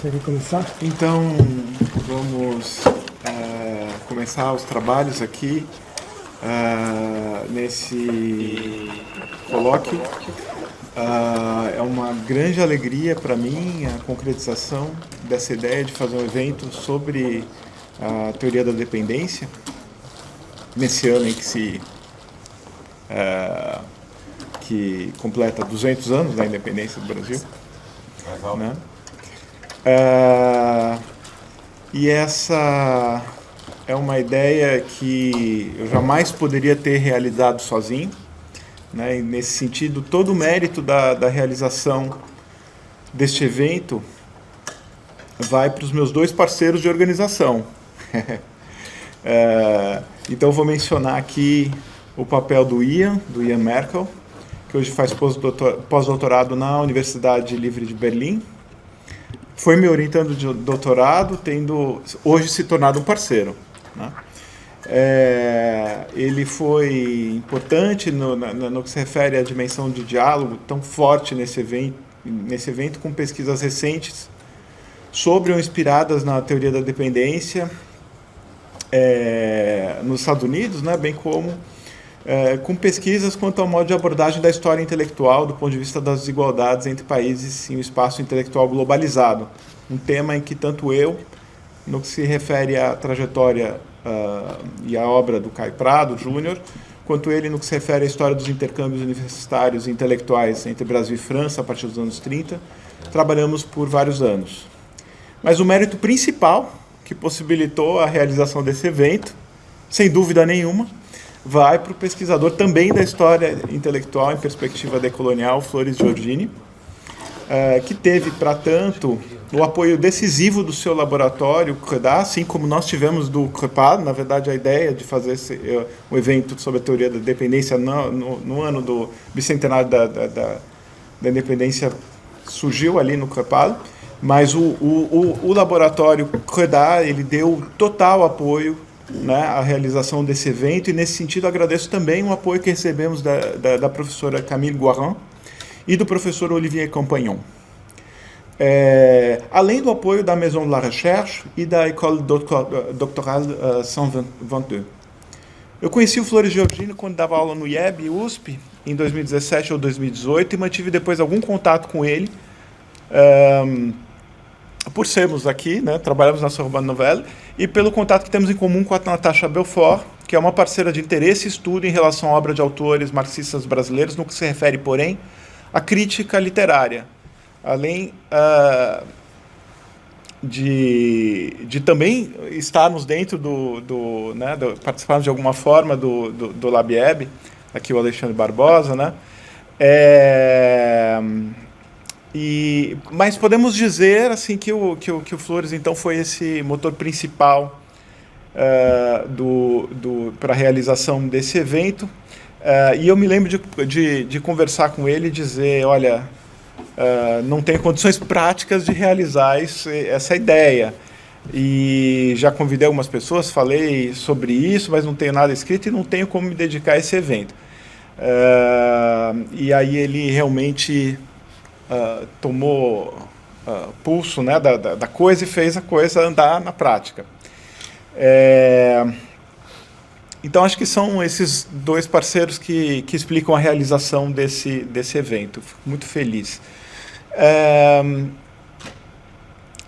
Quer começar? Então, vamos começar os trabalhos aqui nesse colóquio. É uma grande alegria para mim a concretização dessa ideia de fazer um evento sobre a teoria da dependência, nesse ano em que completa 200 anos da independência do Brasil. Né? E essa é uma ideia que eu jamais poderia ter realizado sozinho, né? E nesse sentido, todo o mérito da realização deste evento vai para os meus dois parceiros de organização. Então, eu vou mencionar aqui o papel do Ian Merkel, que hoje faz pós-doutorado na Universidade Livre de Berlim. Foi me orientando de doutorado, tendo hoje se tornado um parceiro. Né? Ele foi importante no que se refere à dimensão de diálogo tão forte nesse evento com pesquisas recentes sobre ou inspiradas na teoria da dependência nos Estados Unidos, né? Bem como com pesquisas quanto ao modo de abordagem da história intelectual do ponto de vista das desigualdades entre países em um espaço intelectual globalizado. Um tema em que tanto eu, no que se refere à trajetória e à obra do Caio Prado Júnior, quanto ele no que se refere à história dos intercâmbios universitários e intelectuais entre Brasil e França a partir dos anos 30, trabalhamos por vários anos. Mas o mérito principal que possibilitou a realização desse evento, sem dúvida nenhuma, vai para o pesquisador também da história intelectual em perspectiva decolonial, Flores Giorgini, que teve, para tanto, o apoio decisivo do seu laboratório, CREDA, assim como nós tivemos do CREPAD. Na verdade, a ideia de fazer um evento sobre a teoria da dependência no ano do bicentenário da independência surgiu ali no CREPAD, mas o laboratório CREDA, ele deu total apoio, né, a realização desse evento, e nesse sentido agradeço também o apoio que recebemos da professora Camille Guarin e do professor Olivier Campagnon. Além do apoio da Maison de la Recherche e da École Doctorale 122. Eu conheci o Flores Giorgini quando dava aula no IEB e USP, em 2017 ou 2018, e mantive depois algum contato com ele, por sermos aqui, né, trabalhamos na Sorbonne Nouvelle, e pelo contato que temos em comum com a Natasha Belfort, que é uma parceira de interesse e estudo em relação à obra de autores marxistas brasileiros, no que se refere, porém, à crítica literária, além de também estarmos dentro participarmos de alguma forma do LabIEB, aqui o Alexandre Barbosa, né? Mas podemos dizer assim que o Flores então foi esse motor principal para a realização desse evento, e eu me lembro de conversar com ele e dizer, olha, não tenho condições práticas de realizar essa ideia, e já convidei algumas pessoas, falei sobre isso, mas não tenho nada escrito e não tenho como me dedicar a esse evento. E aí ele realmente tomou pulso, né, da coisa e fez a coisa andar na prática. Então, acho que são esses dois parceiros que explicam a realização desse evento. Fico muito feliz.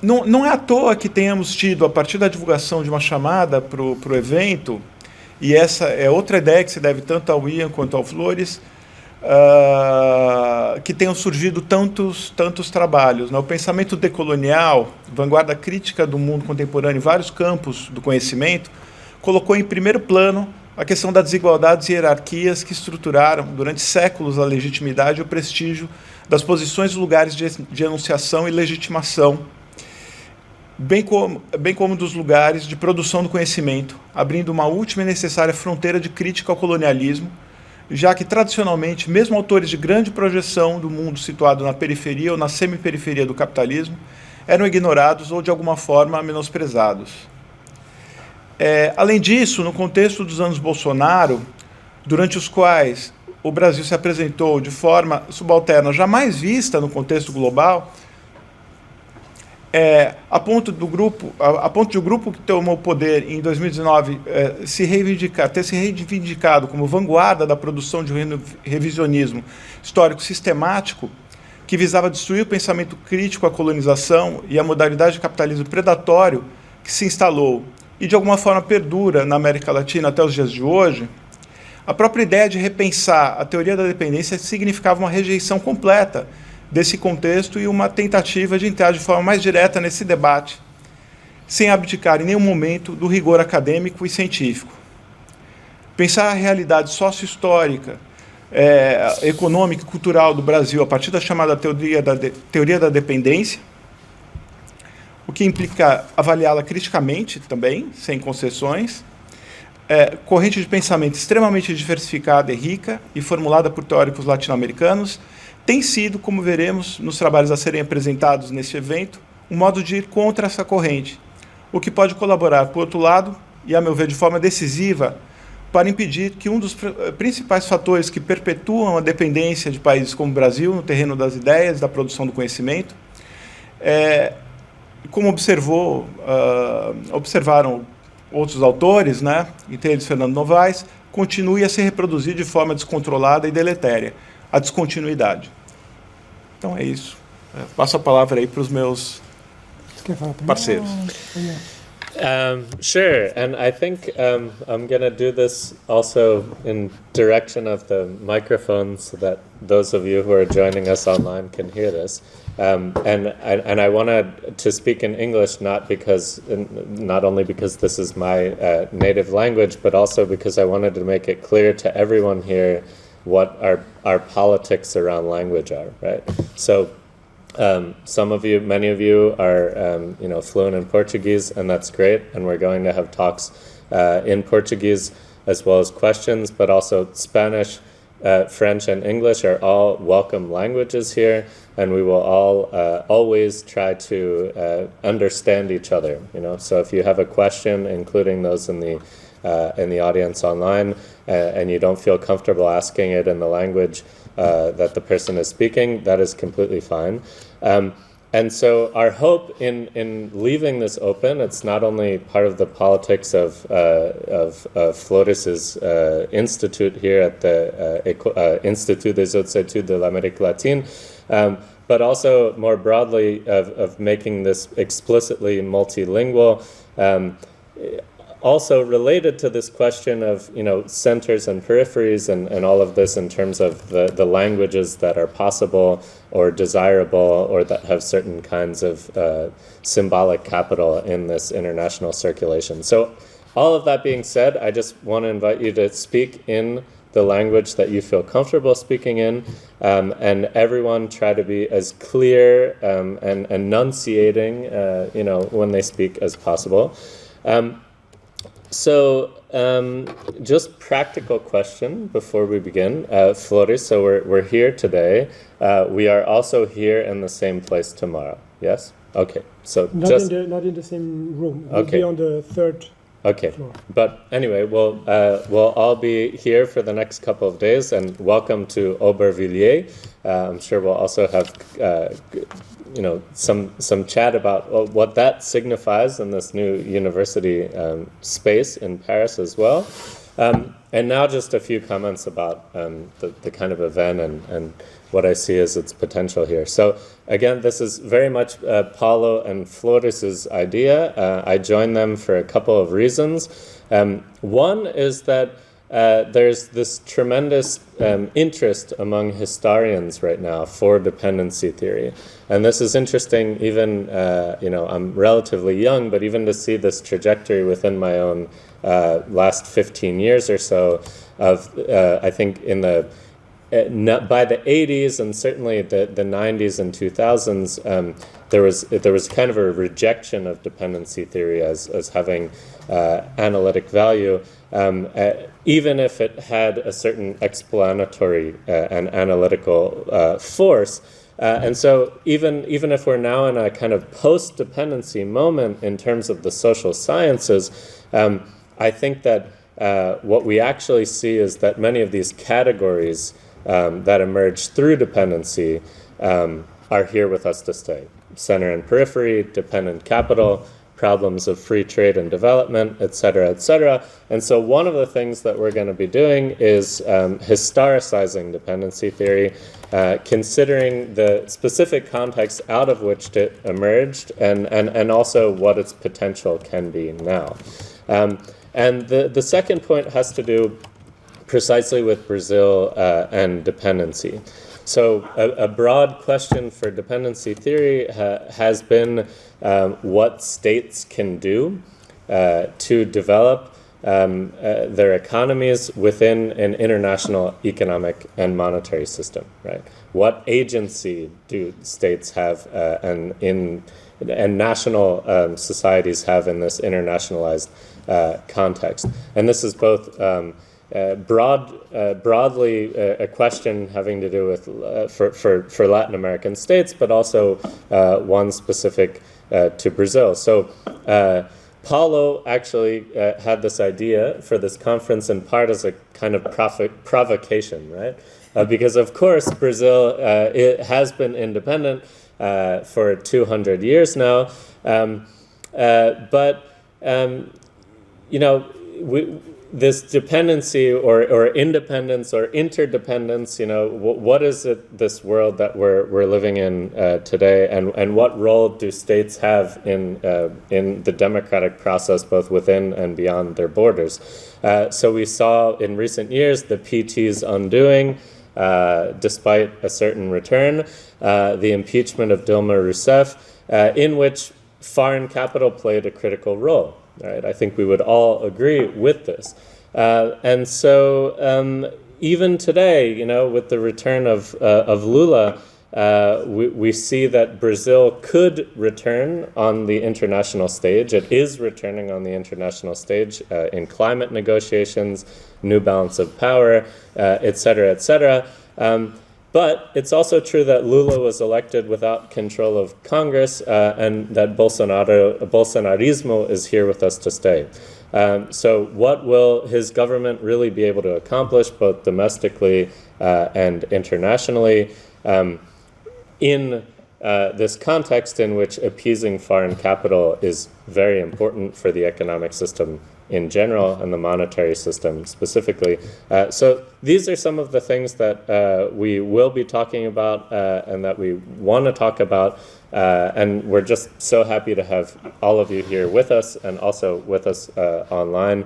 Não é à toa que tenhamos tido, a partir da divulgação de uma chamada para o evento, e essa é outra ideia que se deve tanto ao Ian quanto ao Flores, que tenham surgido tantos trabalhos, né? O pensamento decolonial, vanguarda crítica do mundo contemporâneo em vários campos do conhecimento, colocou em primeiro plano a questão das desigualdades e hierarquias que estruturaram durante séculos a legitimidade e o prestígio das posições e lugares de enunciação e legitimação, bem como dos lugares de produção do conhecimento, abrindo uma última e necessária fronteira de crítica ao colonialismo, já que, tradicionalmente, mesmo autores de grande projeção do mundo situado na periferia ou na semiperiferia do capitalismo eram ignorados ou, de alguma forma, menosprezados. Além disso, no contexto dos anos Bolsonaro, durante os quais o Brasil se apresentou de forma subalterna jamais vista no contexto global, a ponto de o grupo que tomou o poder em 2019 ter se reivindicado como vanguarda da produção de um revisionismo histórico sistemático que visava destruir o pensamento crítico à colonização e a modalidade de capitalismo predatório que se instalou e de alguma forma perdura na América Latina até os dias de hoje, a própria ideia de repensar a teoria da dependência significava uma rejeição completa desse contexto e uma tentativa de entrar de forma mais direta nesse debate, sem abdicar em nenhum momento do rigor acadêmico e científico. Pensar a realidade sócio-histórica, econômica e cultural do Brasil a partir da chamada teoria da dependência, o que implica avaliá-la criticamente também, sem concessões, corrente de pensamento extremamente diversificada e rica e formulada por teóricos latino-americanos, tem sido, como veremos nos trabalhos a serem apresentados neste evento, um modo de ir contra essa corrente, o que pode colaborar, por outro lado, e a meu ver de forma decisiva, para impedir que um dos principais fatores que perpetuam a dependência de países como o Brasil no terreno das ideias, da produção do conhecimento, como observaram outros autores, né, entre eles Fernando Novaes, continue a se reproduzir de forma descontrolada e deletéria, a descontinuidade. Então é isso. Passo a palavra aí para os meus parceiros. Sure, and I think I'm going to do this also in direction of the microphone so that those of you who are joining us online can hear this. And I wanted to speak in English not only because this is my native language, but also because I wanted to make it clear to everyone here what our politics around language are, right? So many of you are fluent in Portuguese, and that's great, and we're going to have talks in Portuguese as well as questions, but also Spanish, French, and English are all welcome languages here, and we will all always try to understand each other. So if you have a question, including those in the audience online, and you don't feel comfortable asking it in the language that the person is speaking, that is completely fine. And so our hope in leaving this open, it's not only part of the politics of Flores's institute here at the Institut des Hautes Études de l'Amérique Latine, but also more broadly of making this explicitly multilingual. Also related to this question of centers and peripheries and all of this in terms of the languages that are possible or desirable or that have certain kinds of symbolic capital in this international circulation. So all of that being said, I just want to invite you to speak in the language that you feel comfortable speaking in, and everyone try to be as clear and enunciating when they speak as possible. So, just practical question before we begin. Flores, so we're here today. We are also here in the same place tomorrow. Yes? Okay. So not in the same room. We'll be on the third floor. But anyway, we'll all be here for the next couple of days, and welcome to Aubervilliers. I'm sure we'll also have some chat about what that signifies in this new university space in Paris as well. And now just a few comments about the kind of event and what I see as its potential here. So again, this is very much Paulo and Flores's idea. I joined them for a couple of reasons. One is that there's this tremendous interest among historians right now for dependency theory. And this is interesting even, I'm relatively young, but even to see this trajectory within my own last 15 years or so of, I think in by the 80s and certainly the 90s and 2000s, there was kind of a rejection of dependency theory as having analytic value, even if it had a certain explanatory and analytical force. And so even if we're now in a kind of post-dependency moment in terms of the social sciences, I think that what we actually see is that many of these categories that emerge through dependency are here with us to stay. center and periphery, dependent capital, problems of free trade and development, et cetera, et cetera. And so one of the things that we're going to be doing is historicizing dependency theory, considering the specific context out of which it emerged and also what its potential can be now. And the second point has to do precisely with Brazil and dependency. So a broad question for dependency theory has been what states can do to develop their economies within an international economic and monetary system, right? What agency do states have and national societies have in this internationalized context? And this is both broadly a question having to do with for Latin American states, but also one specific to Brazil. So Paulo actually had this idea for this conference in part as a kind of provocation, right? Because of course Brazil it has been independent for 200 years now, but you know, this dependency or independence or interdependence, you know, what is it, this world that we're living in today, and what role do states have in the democratic process, both within and beyond their borders? So we saw in recent years the PT's undoing, despite a certain return, the impeachment of Dilma Rousseff, in which foreign capital played a critical role. Right? I think we would all agree with this. And so even today, you know, with the return of Lula, we see that Brazil could return on the international stage. It is returning on the international stage in climate negotiations, new balance of power, et cetera, et cetera. But it's also true that Lula was elected without control of Congress, and that Bolsonarismo is here with us to stay. So what will his government really be able to accomplish, both domestically and internationally, in this context in which appeasing foreign capital is very important for the economic system in general and the monetary system specifically? So these are some of the things that we will be talking about and that we want to talk about, and we're just so happy to have all of you here with us and also with us online.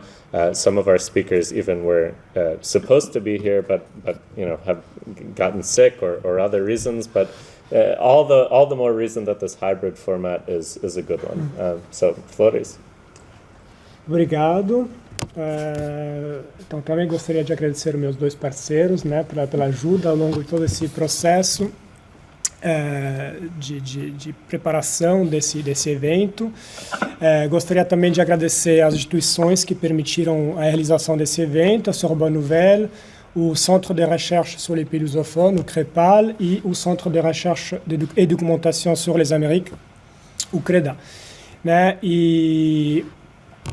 Some of our speakers even were supposed to be here, but you know, have gotten sick or other reasons. But all the more reason that this hybrid format is a good one. So Flores. Obrigado. Então também gostaria de agradecer aos meus dois parceiros, né, pela ajuda ao longo de todo esse processo de preparação desse evento. Gostaria também de agradecer às instituições que permitiram a realização desse evento, a Sorbonne Nouvelle, o Centre de Recherche sur les pays lusophones, o CREPAL, e o Centre de Recherche et Documentation sur les Amériques, o CREDA. Né? E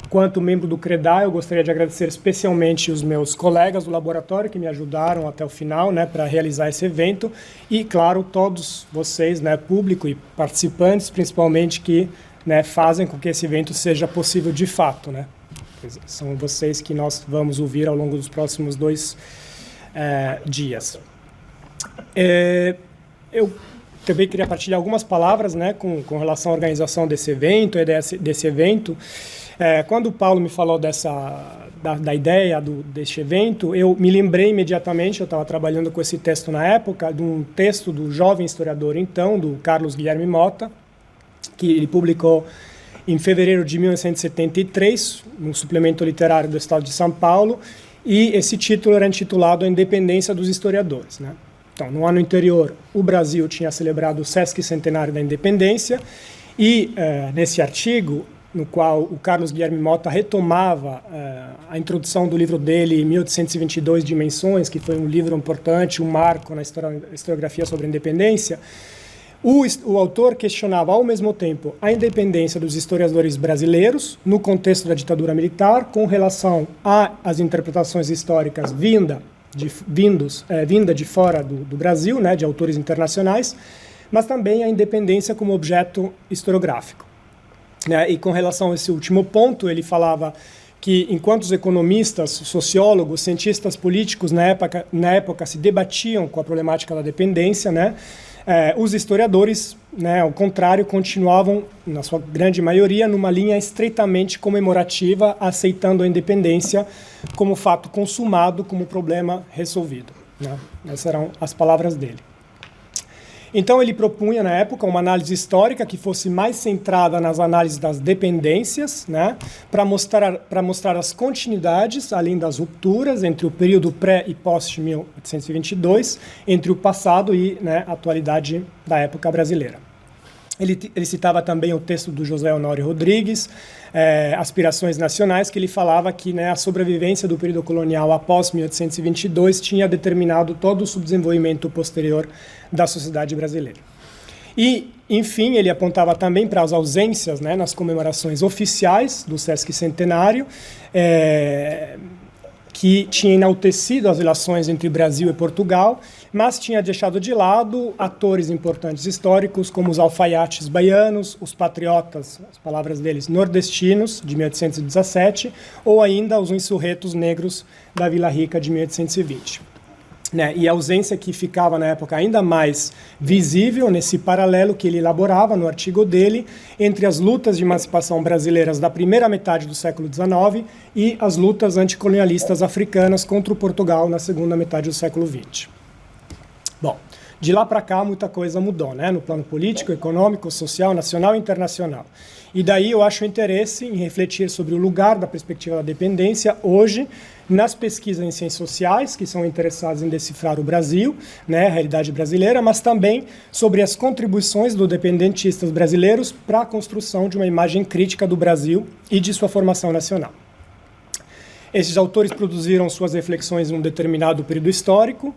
quanto membro do CREDA, eu gostaria de agradecer especialmente os meus colegas do laboratório que me ajudaram até o final, né, para realizar esse evento, e, claro, todos vocês, né, público e participantes, principalmente, que, né, fazem com que esse evento seja possível de fato. Né? São vocês que nós vamos ouvir ao longo dos próximos 2 dias. Eu também queria partilhar algumas palavras, né, com relação à organização desse evento e desse evento. Quando o Paulo me falou da ideia deste evento, eu me lembrei imediatamente, eu estava trabalhando com esse texto na época, de um texto do jovem historiador, então, do Carlos Guilherme Mota, que ele publicou em fevereiro de 1973, no suplemento literário do Estado de São Paulo, e esse título era intitulado A Independência dos Historiadores. Né? Então, no ano anterior, o Brasil tinha celebrado o Sesc Centenário da Independência, e nesse artigo, no qual o Carlos Guilherme Mota retomava a introdução do livro dele, 1822 Dimensões, que foi um livro importante, um marco na historiografia sobre a independência, o autor questionava, ao mesmo tempo, a independência dos historiadores brasileiros no contexto da ditadura militar, com relação às interpretações históricas vinda de fora do Brasil, né, de autores internacionais, mas também a independência como objeto historiográfico. E com relação a esse último ponto, ele falava que enquanto os economistas, sociólogos, cientistas políticos na época se debatiam com a problemática da dependência, os historiadores, ao contrário, continuavam, na sua grande maioria, numa linha estreitamente comemorativa, aceitando a independência como fato consumado, como problema resolvido. Essas eram as palavras dele. Então ele propunha, na época, uma análise histórica que fosse mais centrada nas análises das dependências, para mostrar as continuidades, além das rupturas, entre o período pré e pós-1822, entre o passado e a atualidade da época brasileira. Ele citava também o texto do José Honório Rodrigues, Aspirações Nacionais, que ele falava que a sobrevivência do período colonial após 1822 tinha determinado todo o subdesenvolvimento posterior da sociedade brasileira. E, enfim, ele apontava também para as ausências nas comemorações oficiais do Sesc Centenário, que tinha enaltecido as relações entre Brasil e Portugal, mas tinha deixado de lado atores importantes históricos, como os alfaiates baianos, os patriotas, as palavras deles, nordestinos, de 1817, ou ainda os insurretos negros da Vila Rica, de 1820. E a ausência que ficava na época ainda mais visível nesse paralelo que ele elaborava no artigo dele entre as lutas de emancipação brasileiras da primeira metade do século XIX e as lutas anticolonialistas africanas contra o Portugal na segunda metade do século XX. Bom, de lá para cá muita coisa mudou, no plano político, econômico, social, nacional e internacional. E daí eu acho interesse em refletir sobre o lugar da perspectiva da dependência hoje nas pesquisas em ciências sociais, que são interessadas em decifrar o Brasil, a realidade brasileira, mas também sobre as contribuições dos dependentistas brasileiros para a construção de uma imagem crítica do Brasil e de sua formação nacional. Esses autores produziram suas reflexões em um determinado período histórico,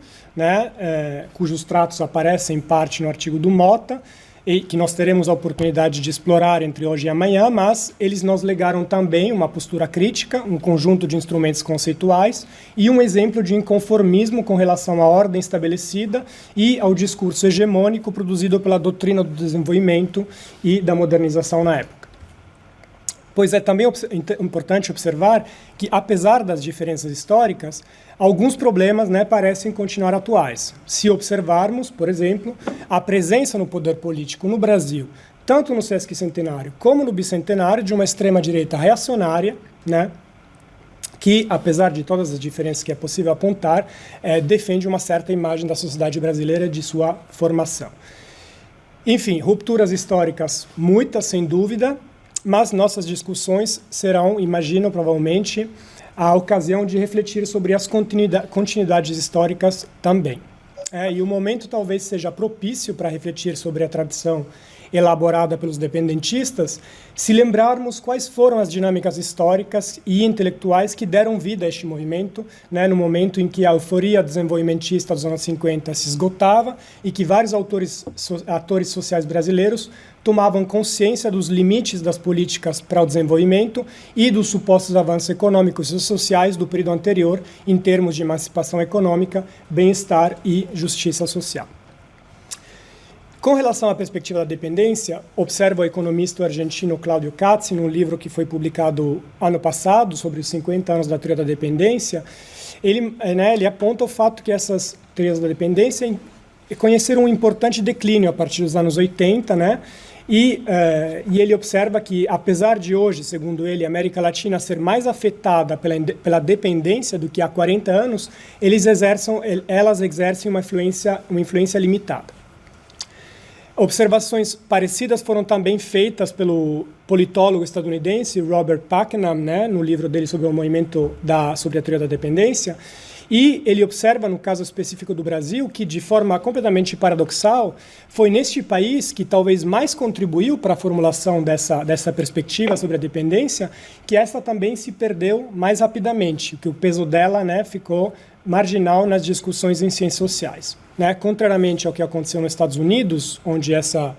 cujos tratos aparecem em parte no artigo do Mota, e que nós teremos a oportunidade de explorar entre hoje e amanhã, mas eles nos legaram também uma postura crítica, um conjunto de instrumentos conceituais e um exemplo de inconformismo com relação à ordem estabelecida e ao discurso hegemônico produzido pela doutrina do desenvolvimento e da modernização na época. Pois é também importante observar que, apesar das diferenças históricas, alguns problemas parecem continuar atuais. Se observarmos, por exemplo, a presença no poder político no Brasil, tanto no Sesc Centenário como no Bicentenário, de uma extrema-direita reacionária, que, apesar de todas as diferenças que é possível apontar, defende uma certa imagem da sociedade brasileira de sua formação. Enfim, rupturas históricas muitas, sem dúvida, mas nossas discussões serão, imagino, provavelmente, a ocasião de refletir sobre as continuidades históricas também. E o momento talvez seja propício para refletir sobre a tradição elaborada pelos dependentistas, se lembrarmos quais foram as dinâmicas históricas e intelectuais que deram vida a este movimento, no momento em que a euforia desenvolvimentista dos anos 50 se esgotava e que vários atores sociais brasileiros tomavam consciência dos limites das políticas para o desenvolvimento e dos supostos avanços econômicos e sociais do período anterior em termos de emancipação econômica, bem-estar e justiça social. Com relação à perspectiva da dependência, observa o economista argentino Cláudio Cazzi, num livro que foi publicado ano passado, sobre os 50 anos da teoria da dependência, ele aponta o fato que essas teorias da dependência conheceram um importante declínio a partir dos anos 80, e ele observa que, apesar de hoje, segundo ele, a América Latina ser mais afetada pela dependência do que há 40 anos, elas exercem uma influência limitada. Observações parecidas foram também feitas pelo politólogo estadunidense Robert Putnam, no livro dele sobre o movimento sobre a teoria da dependência, e ele observa, no caso específico do Brasil, que de forma completamente paradoxal, foi neste país que talvez mais contribuiu para a formulação dessa perspectiva sobre a dependência, que essa também se perdeu mais rapidamente, que o peso dela ficou marginal nas discussões em ciências sociais. Contrariamente ao que aconteceu nos Estados Unidos, onde essa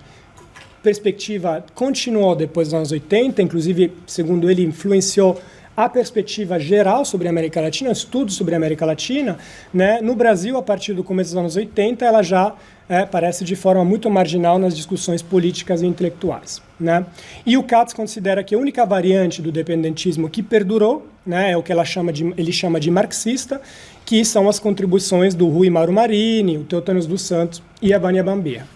perspectiva continuou depois dos anos 80, inclusive, segundo ele, influenciou a perspectiva geral sobre a América Latina, estudos sobre a América Latina, né? No Brasil, a partir do começo dos anos 80, ela já aparece de forma muito marginal nas discussões políticas e intelectuais, né? E o Katz considera que a única variante do dependentismo que perdurou, né, é o que ele chama de marxista, que são as contribuições do Rui Mauro Marini, o Teotônio dos Santos e a Vânia Bambea.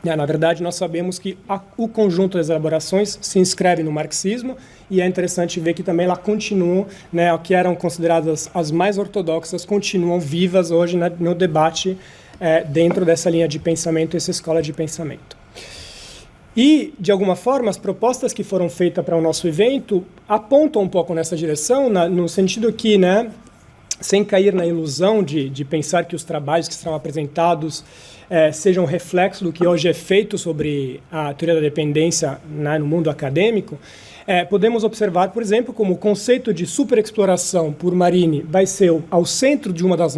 Na verdade, nós sabemos que o conjunto das elaborações se inscreve no marxismo, e é interessante ver que também lá continuam, né, que eram consideradas as mais ortodoxas, continuam vivas hoje, né, no debate dentro dessa linha de pensamento, essa escola de pensamento. E, de alguma forma, as propostas que foram feitas para o nosso evento apontam um pouco nessa direção, no sentido que, né, sem cair na ilusão de pensar que os trabalhos que serão apresentados sejam reflexo do que hoje é feito sobre a teoria da dependência, né, no mundo acadêmico, podemos observar, por exemplo, como o conceito de superexploração por Marini vai ser ao centro de uma das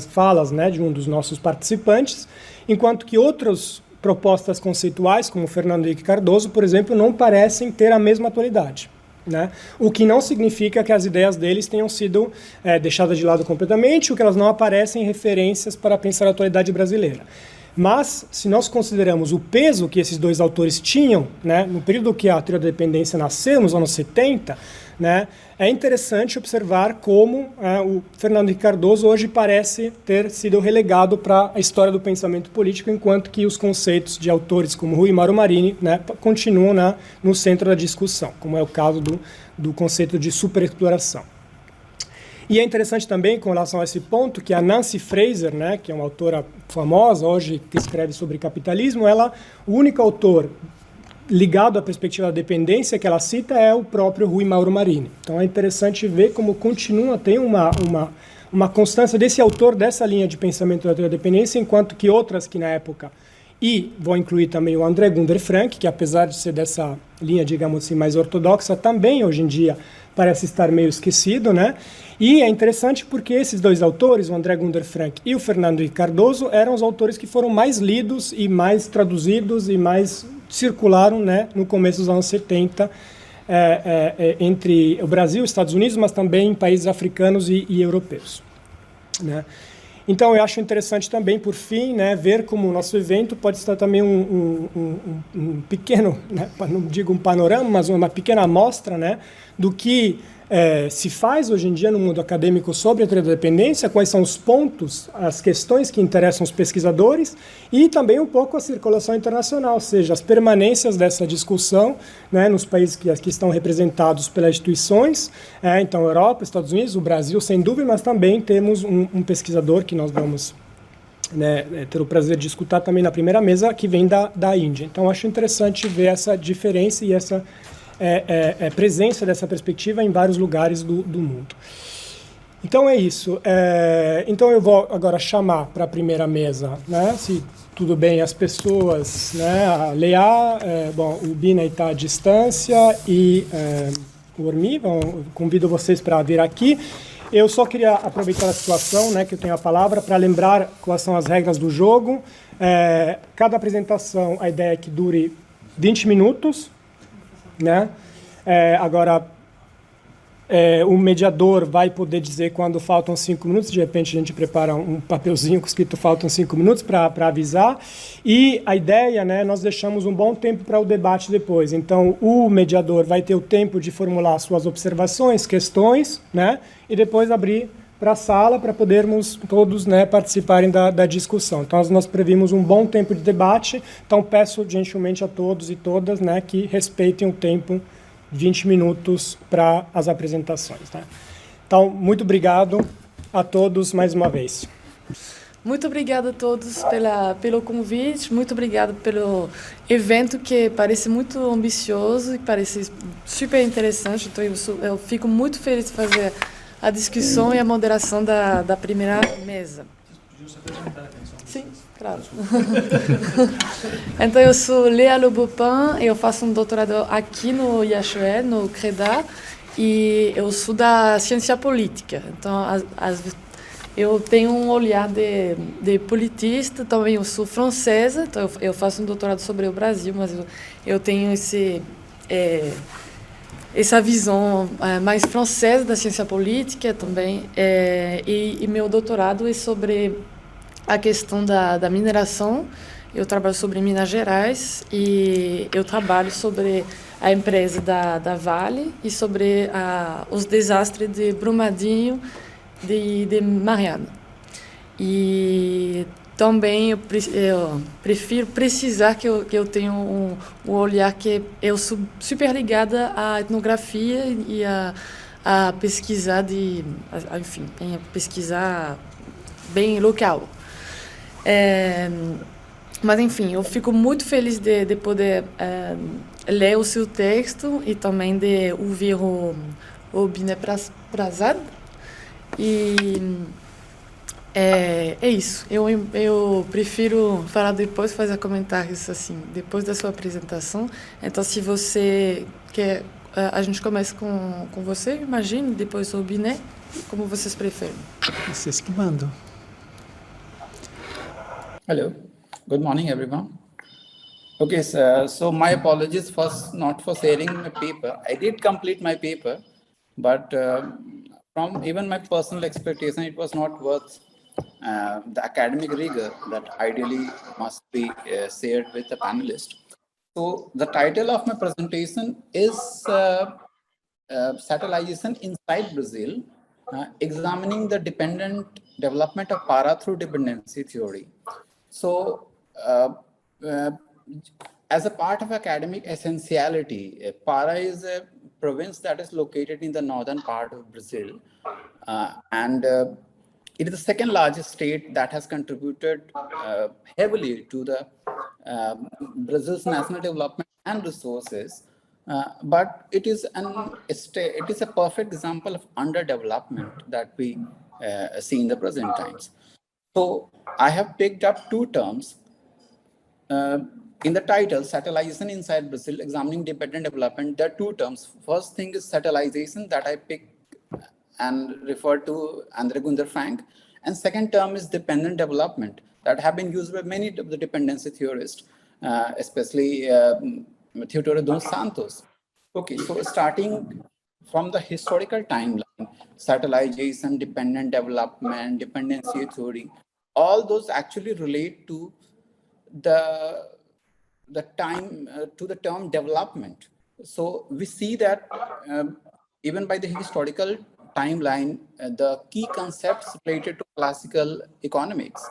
falas, né, de um dos nossos participantes, enquanto que outras propostas conceituais, como Fernando Henrique Cardoso, por exemplo, não parecem ter a mesma atualidade, né? O que não significa que as ideias deles tenham sido deixadas de lado completamente, ou que elas não aparecem em referências para pensar a atualidade brasileira. Mas, se nós consideramos o peso que esses dois autores tinham, né, no período que a teoria da dependência nasceu, nos anos 70, né, é interessante observar como o Fernando Henrique Cardoso hoje parece ter sido relegado para a história do pensamento político, enquanto que os conceitos de autores como Rui Mauro Marini, né, continuam no centro da discussão, como é o caso do conceito de superexploração. E é interessante também, com relação a esse ponto, que a Nancy Fraser, né, que é uma autora famosa hoje, que escreve sobre capitalismo, o único autor ligado à perspectiva da dependência que ela cita é o próprio Rui Mauro Marini. Então é interessante ver como continua, tem uma constância desse autor, dessa linha de pensamento da teoria da dependência, enquanto que outras que na época, e vou incluir também o André Gunder Frank, que apesar de ser dessa linha, digamos assim, mais ortodoxa, também hoje em dia parece estar meio esquecido, né? E é interessante porque esses dois autores, o André Gunder Frank e o Fernando Henrique Cardoso, eram os autores que foram mais lidos e mais traduzidos e mais circularam, né, no começo dos anos 70, entre o Brasil e os Estados Unidos, mas também em países africanos e europeus, né? Então, eu acho interessante também, por fim, né, ver como o nosso evento pode estar também um pequeno, né, não digo um panorama, mas uma pequena amostra, né, do que se faz hoje em dia no mundo acadêmico sobre a teoria da dependência, quais são os pontos, as questões que interessam os pesquisadores e também um pouco a circulação internacional, ou seja, as permanências dessa discussão, né, nos países que estão representados pelas instituições, então Europa, Estados Unidos, o Brasil, sem dúvida, mas também temos um pesquisador que nós vamos, né, ter o prazer de escutar também na primeira mesa, que vem da Índia. Então, acho interessante ver essa diferença e essa presença dessa perspectiva em vários lugares do mundo. Então é isso. Então eu vou agora chamar para a primeira mesa, né, se tudo bem, as pessoas, né, a Leá, o Bina está à distância e o Ormi, convido vocês para vir aqui. Eu só queria aproveitar a situação, né, que eu tenho a palavra, para lembrar quais são as regras do jogo. Cada apresentação, a ideia é que dure 20 minutos, né? Agora, o mediador vai poder dizer quando faltam 5 minutos, de repente a gente prepara um papelzinho com escrito faltam 5 minutos para avisar, e a ideia, né, nós deixamos um bom tempo para o debate depois, então o mediador vai ter o tempo de formular suas observações, questões, né, e depois abrir para a sala para podermos todos, né, participarem da discussão. Então nós previmos um bom tempo de debate, então peço gentilmente a todos e todas, né, que respeitem o tempo, 20 minutos para as apresentações, né? Então, muito obrigado a todos mais uma vez. Muito obrigada a todos pelo convite, muito obrigada pelo evento que parece muito ambicioso, que parece super interessante, então eu fico muito feliz de fazer a discussão e a moderação da primeira mesa. Vocês podiam se apresentar, Sim, claro. Então, eu sou Léa Lobopin, eu faço um doutorado aqui no IHE, no CREDA, e eu sou da ciência política. Então, eu tenho um olhar de politista, também eu sou francesa, então eu faço um doutorado sobre o Brasil, mas eu tenho essa visão mais francesa da ciência política também. E meu doutorado é sobre a questão da mineração. Eu trabalho sobre Minas Gerais e eu trabalho sobre a empresa da Vale e sobre os desastres de Brumadinho de Mariana. E também eu prefiro precisar que eu tenho um olhar que eu sou super ligada à etnografia e a pesquisar enfim, a pesquisar bem local. Mas enfim, eu fico muito feliz de poder ler o seu texto e também de ouvir o Biné Prasad. E é isso. Eu prefiro falar depois, fazer comentários assim, depois da sua apresentação. Então, se você quer, a gente começa com você, imagine, depois o Biné, como vocês preferem. Vocês que mandam. Hello, good morning, everyone. Okay, so my apologies first not for sharing my paper. I did complete my paper, but from even my personal expectation, it was not worth the academic rigor that ideally must be shared with the panelist. So the title of my presentation is Satellization Inside Brazil, examining the dependent development of para through dependency theory. So as a part of academic essentiality, Para is a province that is located in the northern part of Brazil, and it is the second largest state that has contributed heavily to the Brazil's national development and resources. But it is a perfect example of underdevelopment that we see in the present times. So I have picked up two terms in the title, Satellization Inside Brazil, Examining Dependent Development. There are two terms. First thing is satellization that I picked and referred to André Gunder Frank. And second term is dependent development that have been used by many of the dependency theorists, especially Theodore dos Santos. Okay, so starting from the historical timeline, satellization, dependent development, dependency theory, all those actually relate to the term development. So we see that even by the historical timeline, the key concepts related to classical economics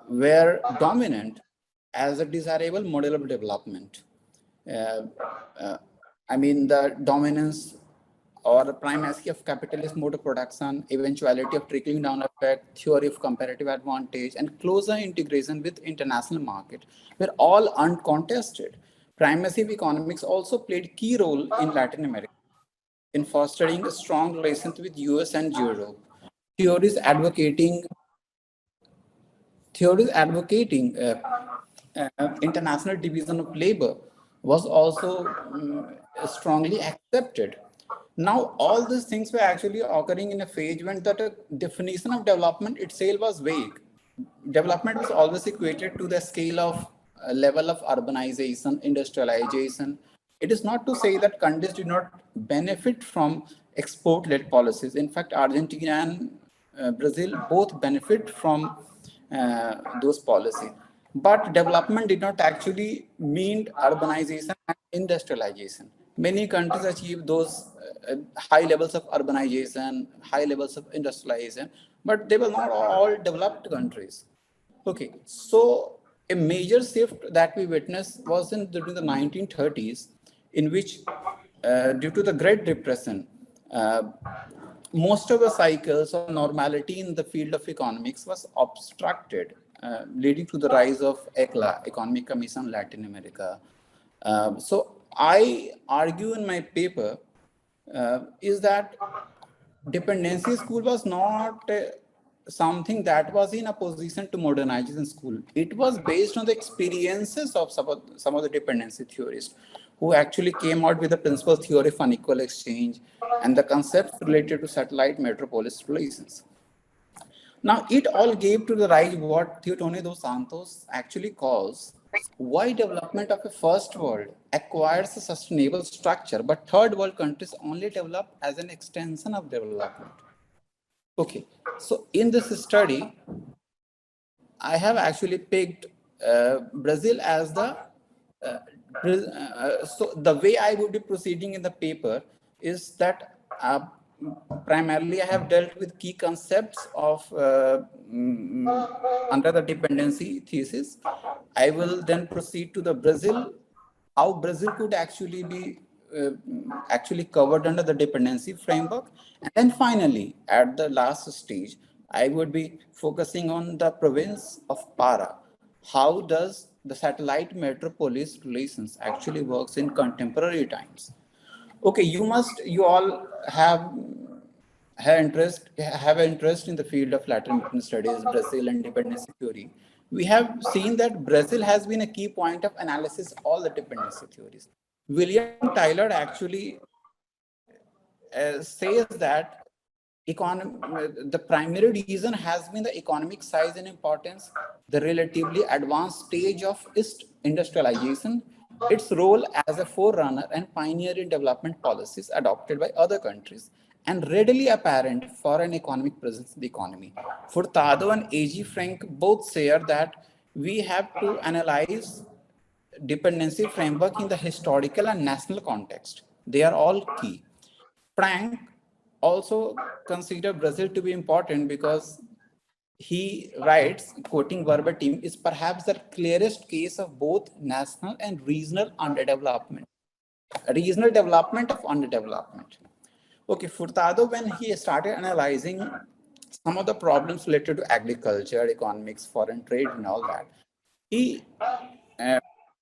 were dominant as a desirable model of development. I mean, the dominance or the primacy of capitalist mode of production, eventuality of trickling down effect, theory of comparative advantage, and closer integration with international market were all uncontested. Primacy of economics also played key role in Latin America in fostering a strong relations with US and Europe. Theories advocating international division of labor was also strongly accepted. Now, all these things were actually occurring in a phase when the definition of development itself was vague. Development was always equated to the scale of level of urbanization, industrialization. It is not to say that countries do not benefit from export-led policies. In fact, Argentina and Brazil both benefit from those policies. But development did not actually mean urbanization and industrialization. Many countries achieve those high levels of urbanization, high levels of industrialization, but they were not all developed countries. Okay, so a major shift that we witnessed was during the 1930s, in which, due to the Great Depression, most of the cycles of normality in the field of economics was obstructed, leading to the rise of ECLA, Economic Commission Latin America. So I argue in my paper is that dependency school was not something that was in opposition to modernization school. It was based on the experiences of some of the dependency theorists who actually came out with the principal theory of unequal exchange and the concepts related to satellite metropolis relations. Now, it all gave to the rise what Theodore dos Santos actually calls why development of a first world acquires a sustainable structure, but third world countries only develop as an extension of development. Okay, so in this study, I have actually picked Brazil as the so the way I would be proceeding in the paper is that primarily I have dealt with key concepts of under the dependency thesis. I will then proceed to the Brazil, how Brazil could actually be actually covered under the dependency framework. And then finally, at the last stage, I would be focusing on the province of Para. How does the satellite metropolis relations actually works in contemporary times? Okay, you all have interest in the field of Latin American studies, Brazil and dependency theory. We have seen that Brazil has been a key point of analysis of all the dependency theories. William Tyler actually says that the primary reason has been the economic size and importance, the relatively advanced stage of East industrialization, its role as a forerunner and pioneer in development policies adopted by other countries, and readily apparent foreign economic presence in the economy. Furtado and A.G. Frank both share that we have to analyze dependency framework in the historical and national context. They are all key. Frank also considered Brazil to be important because he writes, quoting verbatim, is perhaps the clearest case of both national and regional underdevelopment. Regional development of underdevelopment. Okay, Furtado, when he started analyzing some of the problems related to agriculture, economics, foreign trade, and all that, he,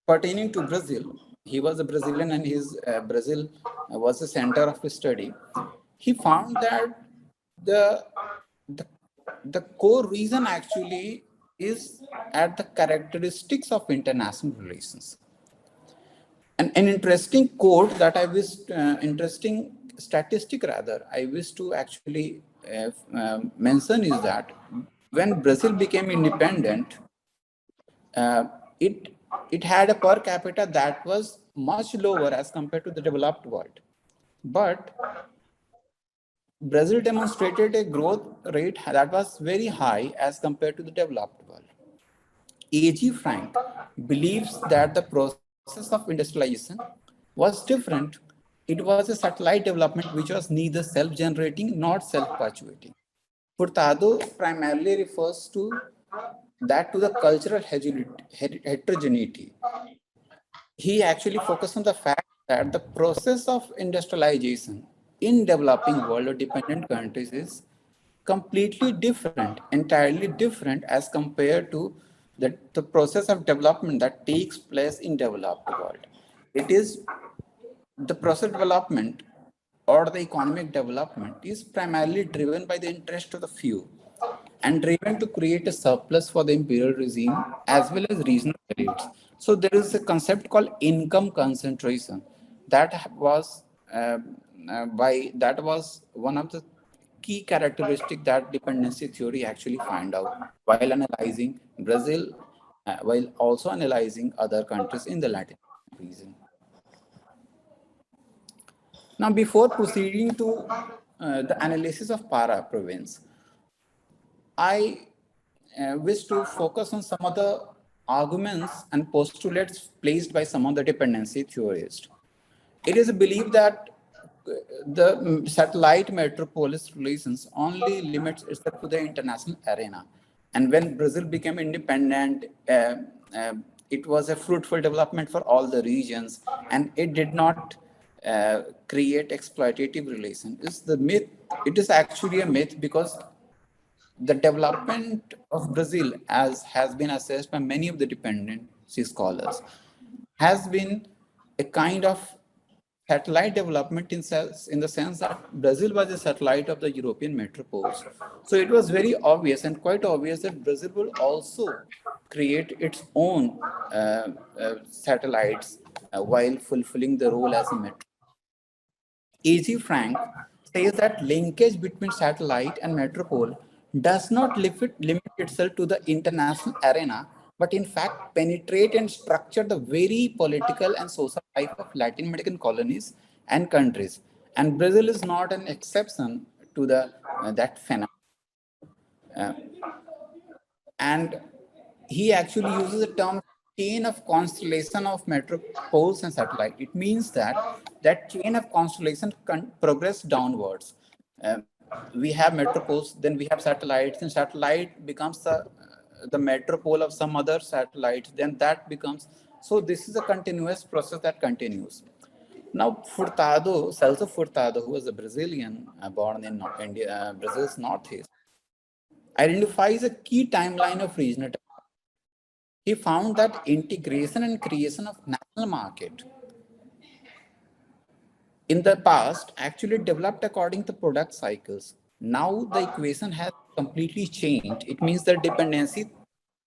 pertaining to Brazil, he was a Brazilian and his Brazil was the center of his study. He found that the core reason actually is at the characteristics of international relations. And an interesting quote that I wish, interesting statistic rather, I wish to actually mention is that when Brazil became independent, it had a per capita that was much lower as compared to the developed world. But Brazil demonstrated a growth rate that was very high as compared to the developed world. A.G. Frank believes that the process of industrialization was different. It was a satellite development which was neither self-generating nor self-perpetuating. Furtado primarily refers to that to the cultural heterogeneity. He actually focused on the fact that the process of industrialization in developing world or dependent countries is completely different, entirely different as compared to the process of development that takes place in developed world. It is the process of development or the economic development is primarily driven by the interest of the few and driven to create a surplus for the imperial regime as well as regional elites. So there is a concept called income concentration that was one of the key characteristics that dependency theory actually find out while analyzing Brazil, while also analyzing other countries in the Latin region. Now, before proceeding to the analysis of Para province, I wish to focus on some of the arguments and postulates placed by some of the dependency theorists. It is believed that the satellite metropolis relations only limits itself to the international arena. And when Brazil became independent, it was a fruitful development for all the regions, and it did not create exploitative relations. It's the myth. It is actually a myth because the development of Brazil, as has been assessed by many of the dependency scholars, has been a kind of satellite development in the sense that Brazil was a satellite of the European metropoles. So it was very obvious and quite obvious that Brazil will also create its own satellites while fulfilling the role as a metro. A.G. Frank says that linkage between satellite and metropole does not limit itself to the international arena, but in fact penetrate and structure the very political and social life of Latin American colonies and countries. And Brazil is not an exception to that phenomenon. And he actually uses the term chain of constellation of metropoles and satellite. It means that that chain of constellation progress downwards. We have metropoles, then we have satellites, and satellite becomes the metropole of some other satellite, then that becomes, so this is a continuous process that continues. Now, Furtado, Celso Furtado, who was a Brazilian born in India, Brazil's northeast, identifies a key timeline of regional development. He found that integration and creation of national market in the past actually developed according to product cycles. Now the equation has completely changed. It means the dependency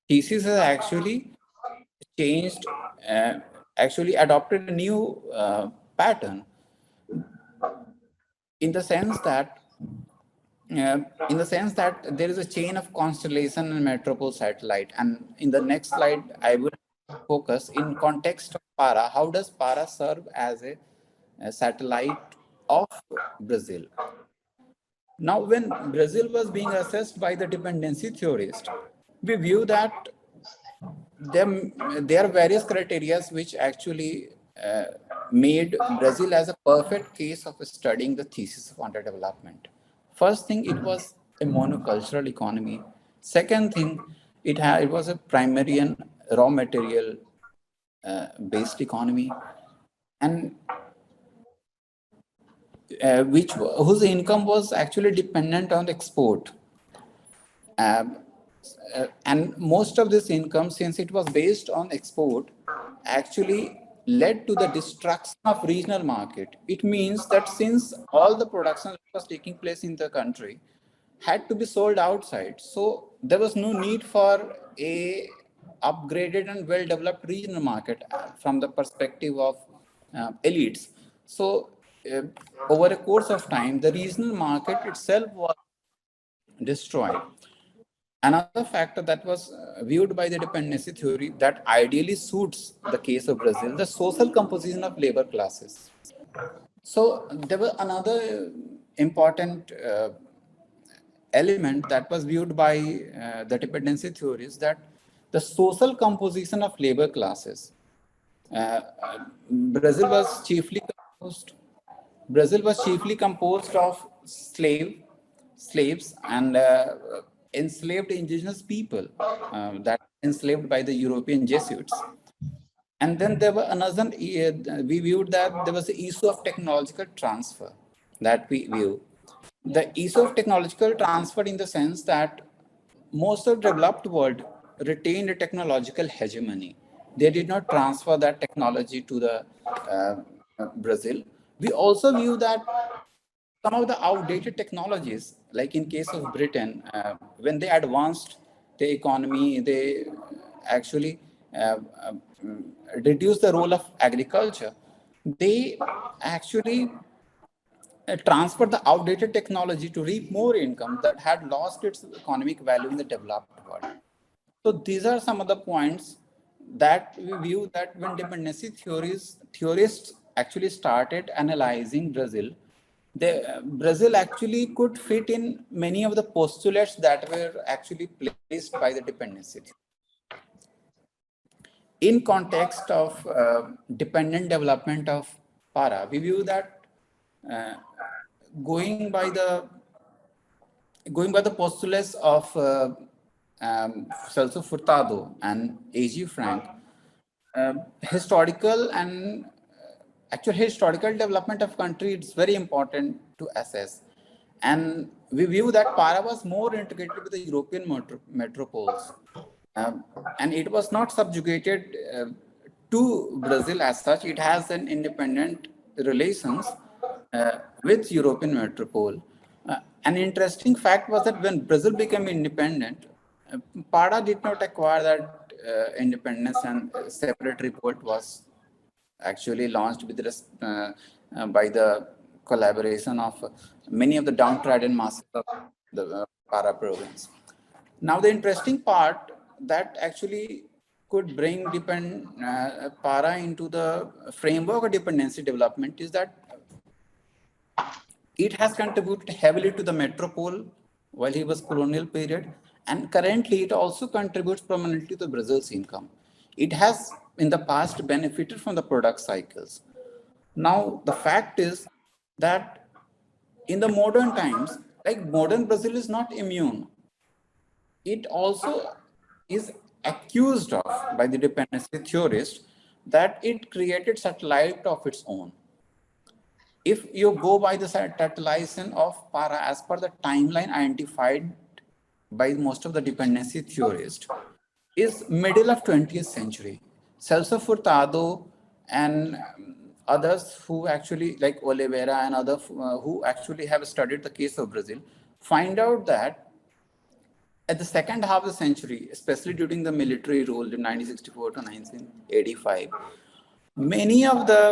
thesis has actually changed, actually adopted a new pattern, in the sense that there is a chain of constellation and metropole satellite. And in the next slide, I will focus in context of PARA. How does PARA serve as a satellite of Brazil? Now, when Brazil was being assessed by the dependency theorist, we view that there are various criteria which actually made Brazil as a perfect case of studying the thesis of underdevelopment. First thing, it was a monocultural economy. Second thing, it was a primary and raw material based economy, and whose income was actually dependent on export. And most of this income, since it was based on export, actually led to the destruction of regional market. It means that since all the production that was taking place in the country had to be sold outside, so there was no need for a upgraded and well-developed regional market from the perspective of elites. So over a course of time, the regional market itself was destroyed. Another factor that was viewed by the dependency theory that ideally suits the case of Brazil, the social composition of labor classes. So there was another important element that was viewed by the dependency theories, that the social composition of labor classes. Brazil was chiefly composed of slaves and enslaved indigenous people that enslaved by the European Jesuits. And then there were another, we viewed that there was the issue of technological transfer that we view. The issue of technological transfer in the sense that most of the developed world retained a technological hegemony. They did not transfer that technology to the Brazil. We also view that some of the outdated technologies, like in case of Britain, when they advanced the economy, they actually reduced the role of agriculture. They actually transferred the outdated technology to reap more income that had lost its economic value in the developed world. So these are some of the points that we view that when dependency theorists actually started analyzing Brazil, Brazil actually could fit in many of the postulates that were actually placed by the dependency. In context of dependent development of PARA, we view that going by the postulates of Celso Furtado and A.G. Frank, historical development of country, it's very important to assess. And we view that PARA was more integrated with the European metropoles. And it was not subjugated to Brazil as such. It has an independent relations with European metropole. An interesting fact was that when Brazil became independent, PARA did not acquire that independence, and a separate report was actually launched with by the collaboration of many of the downtrodden masses of the PARA province. Now, the interesting part that actually could bring Para into the framework of dependency development is that it has contributed heavily to the metropole while he was colonial period, and currently it also contributes prominently to Brazil's income. It has in the past benefited from the product cycles. Now, the fact is that in the modern times, like modern Brazil is not immune. It also is accused of by the dependency theorists that it created satellite of its own. If you go by the satellization of Para as per the timeline identified by most of the dependency theorists, is middle of 20th century. Celso Furtado and others who actually, like Oliveira and others who actually have studied the case of Brazil, find out that at the second half of the century, especially during the military rule in 1964 to 1985, many of the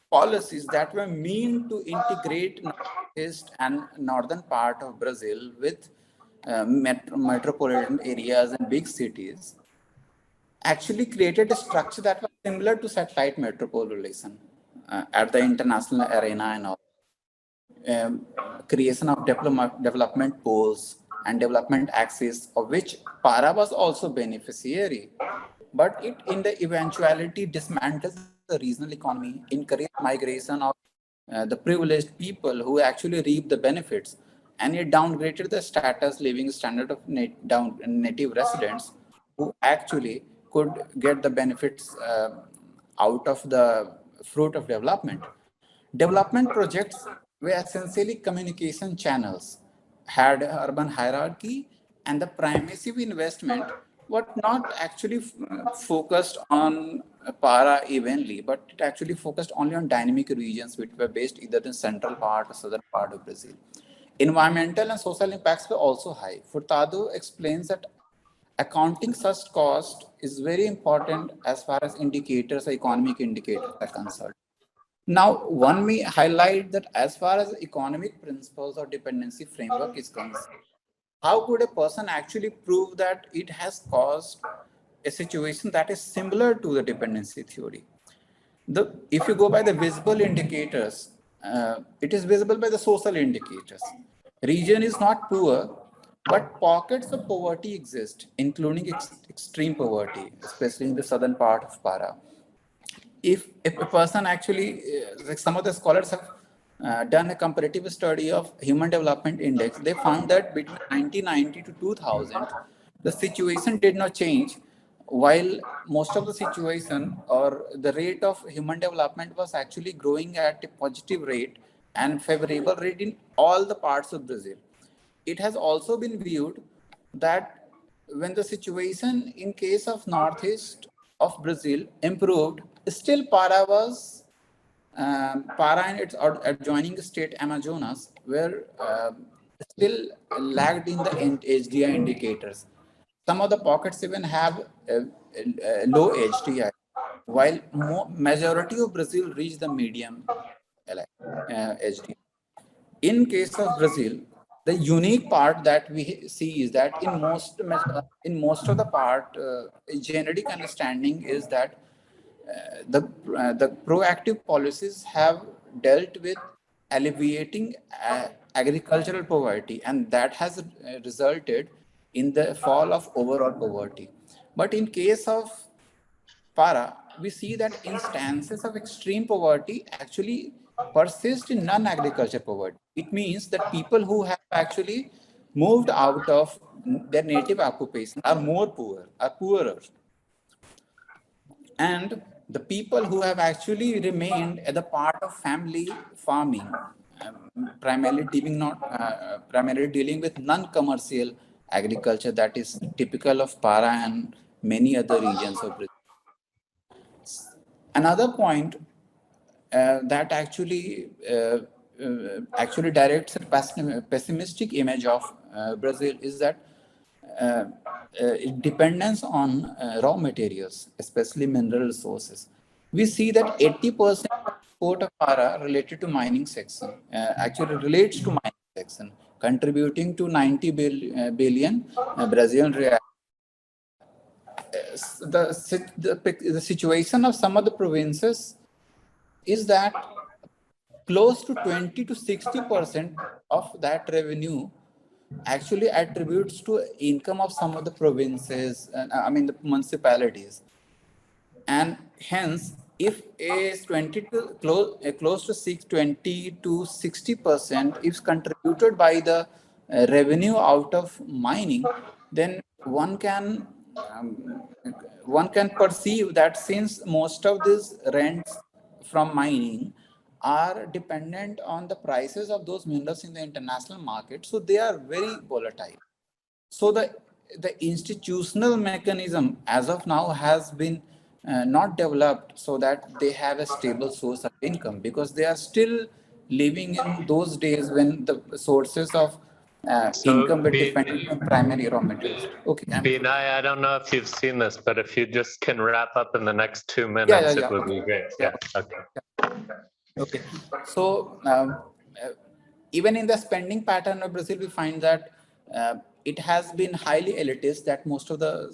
policies that were meant to integrate northeast and northern part of Brazil with metropolitan areas and big cities actually created a structure that was similar to satellite metropole relation at the international arena and all. Creation of development poles and development axis, of which Para was also beneficiary, but it in the eventuality dismantles the regional economy, encouraged migration of the privileged people who actually reap the benefits, and it downgraded the status living standard of native residents who actually could get the benefits out of the fruit of development. Development projects were essentially communication channels, had urban hierarchy, and the primacy of investment was not actually focused on Para evenly, but it actually focused only on dynamic regions which were based either in central part or southern part of Brazil. Environmental and social impacts were also high. Furtado explains that accounting such cost is very important as far as indicators, economic indicators are concerned. Now, one may highlight that as far as economic principles or dependency framework is concerned, how could a person actually prove that it has caused a situation that is similar to the dependency theory? If you go by the visible indicators, it is visible by the social indicators. Region is not poor, but pockets of poverty exist, including extreme poverty, especially in the southern part of Para. If a person actually, like some of the scholars have done a comparative study of Human Development Index, they found that between 1990 to 2000, the situation did not change, while most of the situation or the rate of human development was actually growing at a positive rate and favorable rate in all the parts of Brazil. It has also been viewed that when the situation in case of northeast of Brazil improved, still Para and its adjoining state Amazonas were still lagged in the HDI indicators. Some of the pockets even have low HDI, while majority of Brazil reach the medium HDI. In case of Brazil, the unique part that we see is that in most of the part, genetic understanding is that the proactive policies have dealt with alleviating agricultural poverty, and that has resulted in the fall of overall poverty. But in case of Para, we see that instances of extreme poverty actually persist in non-agriculture poverty. It means that people who have actually moved out of their native occupation are poorer. And the people who have actually remained at the part of family farming, primarily dealing with non-commercial agriculture that is typical of Para and many other regions of Brazil. Another point that actually directs a pessimistic image of Brazil is that dependence on raw materials, especially mineral resources. We see that 80% of export of Para related to mining section, actually relates to mining section, contributing to 90 billion Brazilian real. the situation of some of the provinces is that close to 20 to 60% of that revenue actually attributes to income of some of the provinces, the municipalities. And hence, if is 20 to close to 20 to 60% is contributed by the revenue out of mining, then one can perceive that since most of these rents from mining are dependent on the prices of those minerals in the international market, so they are very volatile. So the institutional mechanism as of now has been not developed so that they have a stable source of income, because they are still living in those days when the sources of income were dependent on primary raw materials. Okay. Binay, I don't know if you've seen this, but if you just can wrap up in the next 2 minutes, it would be great. Yeah. Okay. Okay. So even in the spending pattern of Brazil, we find that it has been highly elitist, that most of the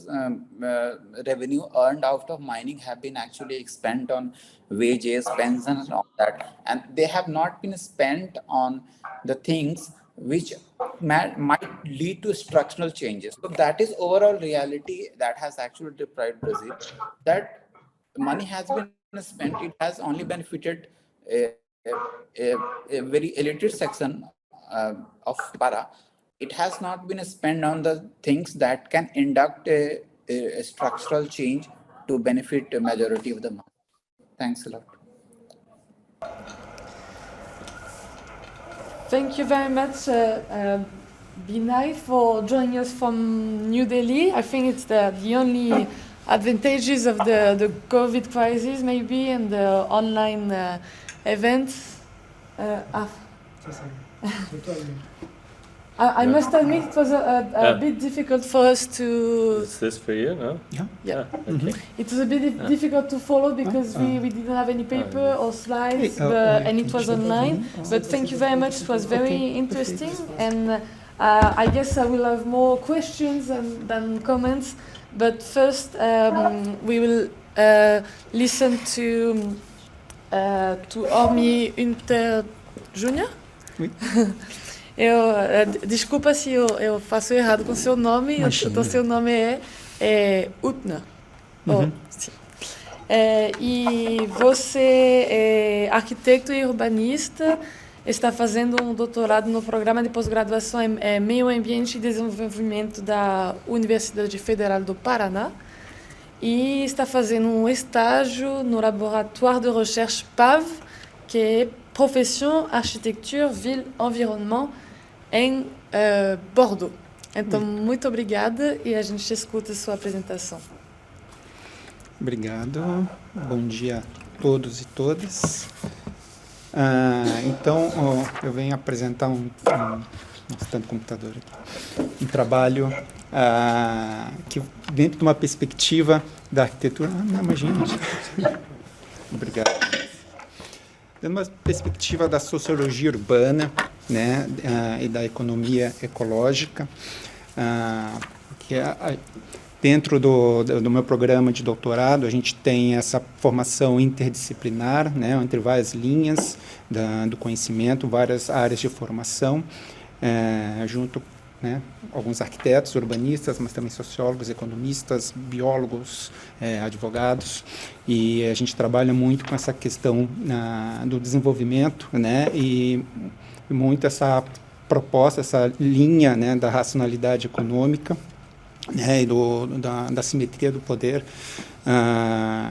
revenue earned out of mining have been actually spent on wages, pensions, and all that. And they have not been spent on the things which might lead to structural changes. So that is overall reality that has actually deprived Brazil. That money has been spent, it has only benefited a very elitist section of Para. It has not been spent on the things that can induct a structural change to benefit a majority of the market. Thanks a lot. Thank you very much, Binay, for joining us from New Delhi. I think it's the only advantages of the COVID crisis, maybe, and the online events. I must admit it was a bit difficult for us to... Is this for you, no? Yeah. Okay. It was a bit difficult to follow because we didn't have any paper or slides, and it was online. But thank you very much. It was very interesting. And I guess I will have more questions than comments. But first, we will listen to Ormi Unter Jr. Oui. Desculpa se eu faço errado com o seu nome. Então, seu nome é Utna. Sim. E você é arquiteto e urbanista, está fazendo um doutorado no programa de pós-graduação em Meio Ambiente e Desenvolvimento da Universidade Federal do Paraná, e está fazendo um estágio no Laboratoire de Recherche PAV, que é Profession, Architecture, Ville, Environnement, em Bordeaux. Então, muito obrigada, e a gente escuta a sua apresentação. Obrigado. Bom dia a todos e todas. Então, eu venho apresentar mostrando o computador aqui, um trabalho que, dentro de uma perspectiva da arquitetura... Não, imagina. Obrigado. Dentro de uma perspectiva da sociologia urbana, né, e da economia ecológica, que dentro do meu programa de doutorado, a gente tem essa formação interdisciplinar, né, entre várias linhas do conhecimento, várias áreas de formação, junto, né, alguns arquitetos, urbanistas, mas também sociólogos, economistas, biólogos, advogados, e a gente trabalha muito com essa questão do desenvolvimento, né, e muito essa proposta, essa linha, né, da racionalidade econômica, né, e da simetria do poder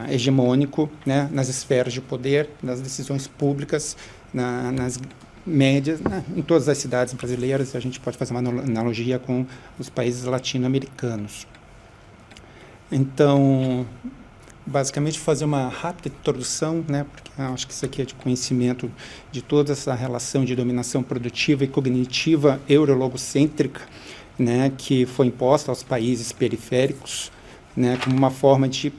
hegemônico, né, nas esferas de poder, nas decisões públicas, nas médias, né, em todas as cidades brasileiras. A gente pode fazer uma analogia com os países latino-americanos. Então, basicamente, fazer uma rápida introdução, né, porque eu acho que isso aqui é de conhecimento de toda essa relação de dominação produtiva e cognitiva eurologocêntrica, né, que foi imposta aos países periféricos, né, como uma forma de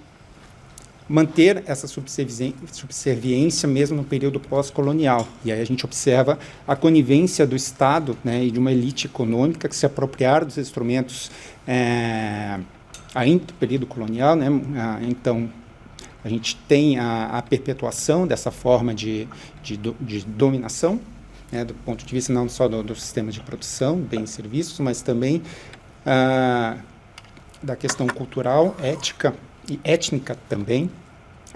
manter essa subserviência mesmo no período pós-colonial. E aí a gente observa a conivência do Estado, né, e de uma elite econômica que se apropriaram dos instrumentos ainda do período colonial, né? Então, a gente tem a perpetuação dessa forma de dominação, né, do ponto de vista não só do sistema de produção, bens e serviços, mas também da questão cultural, ética e étnica também.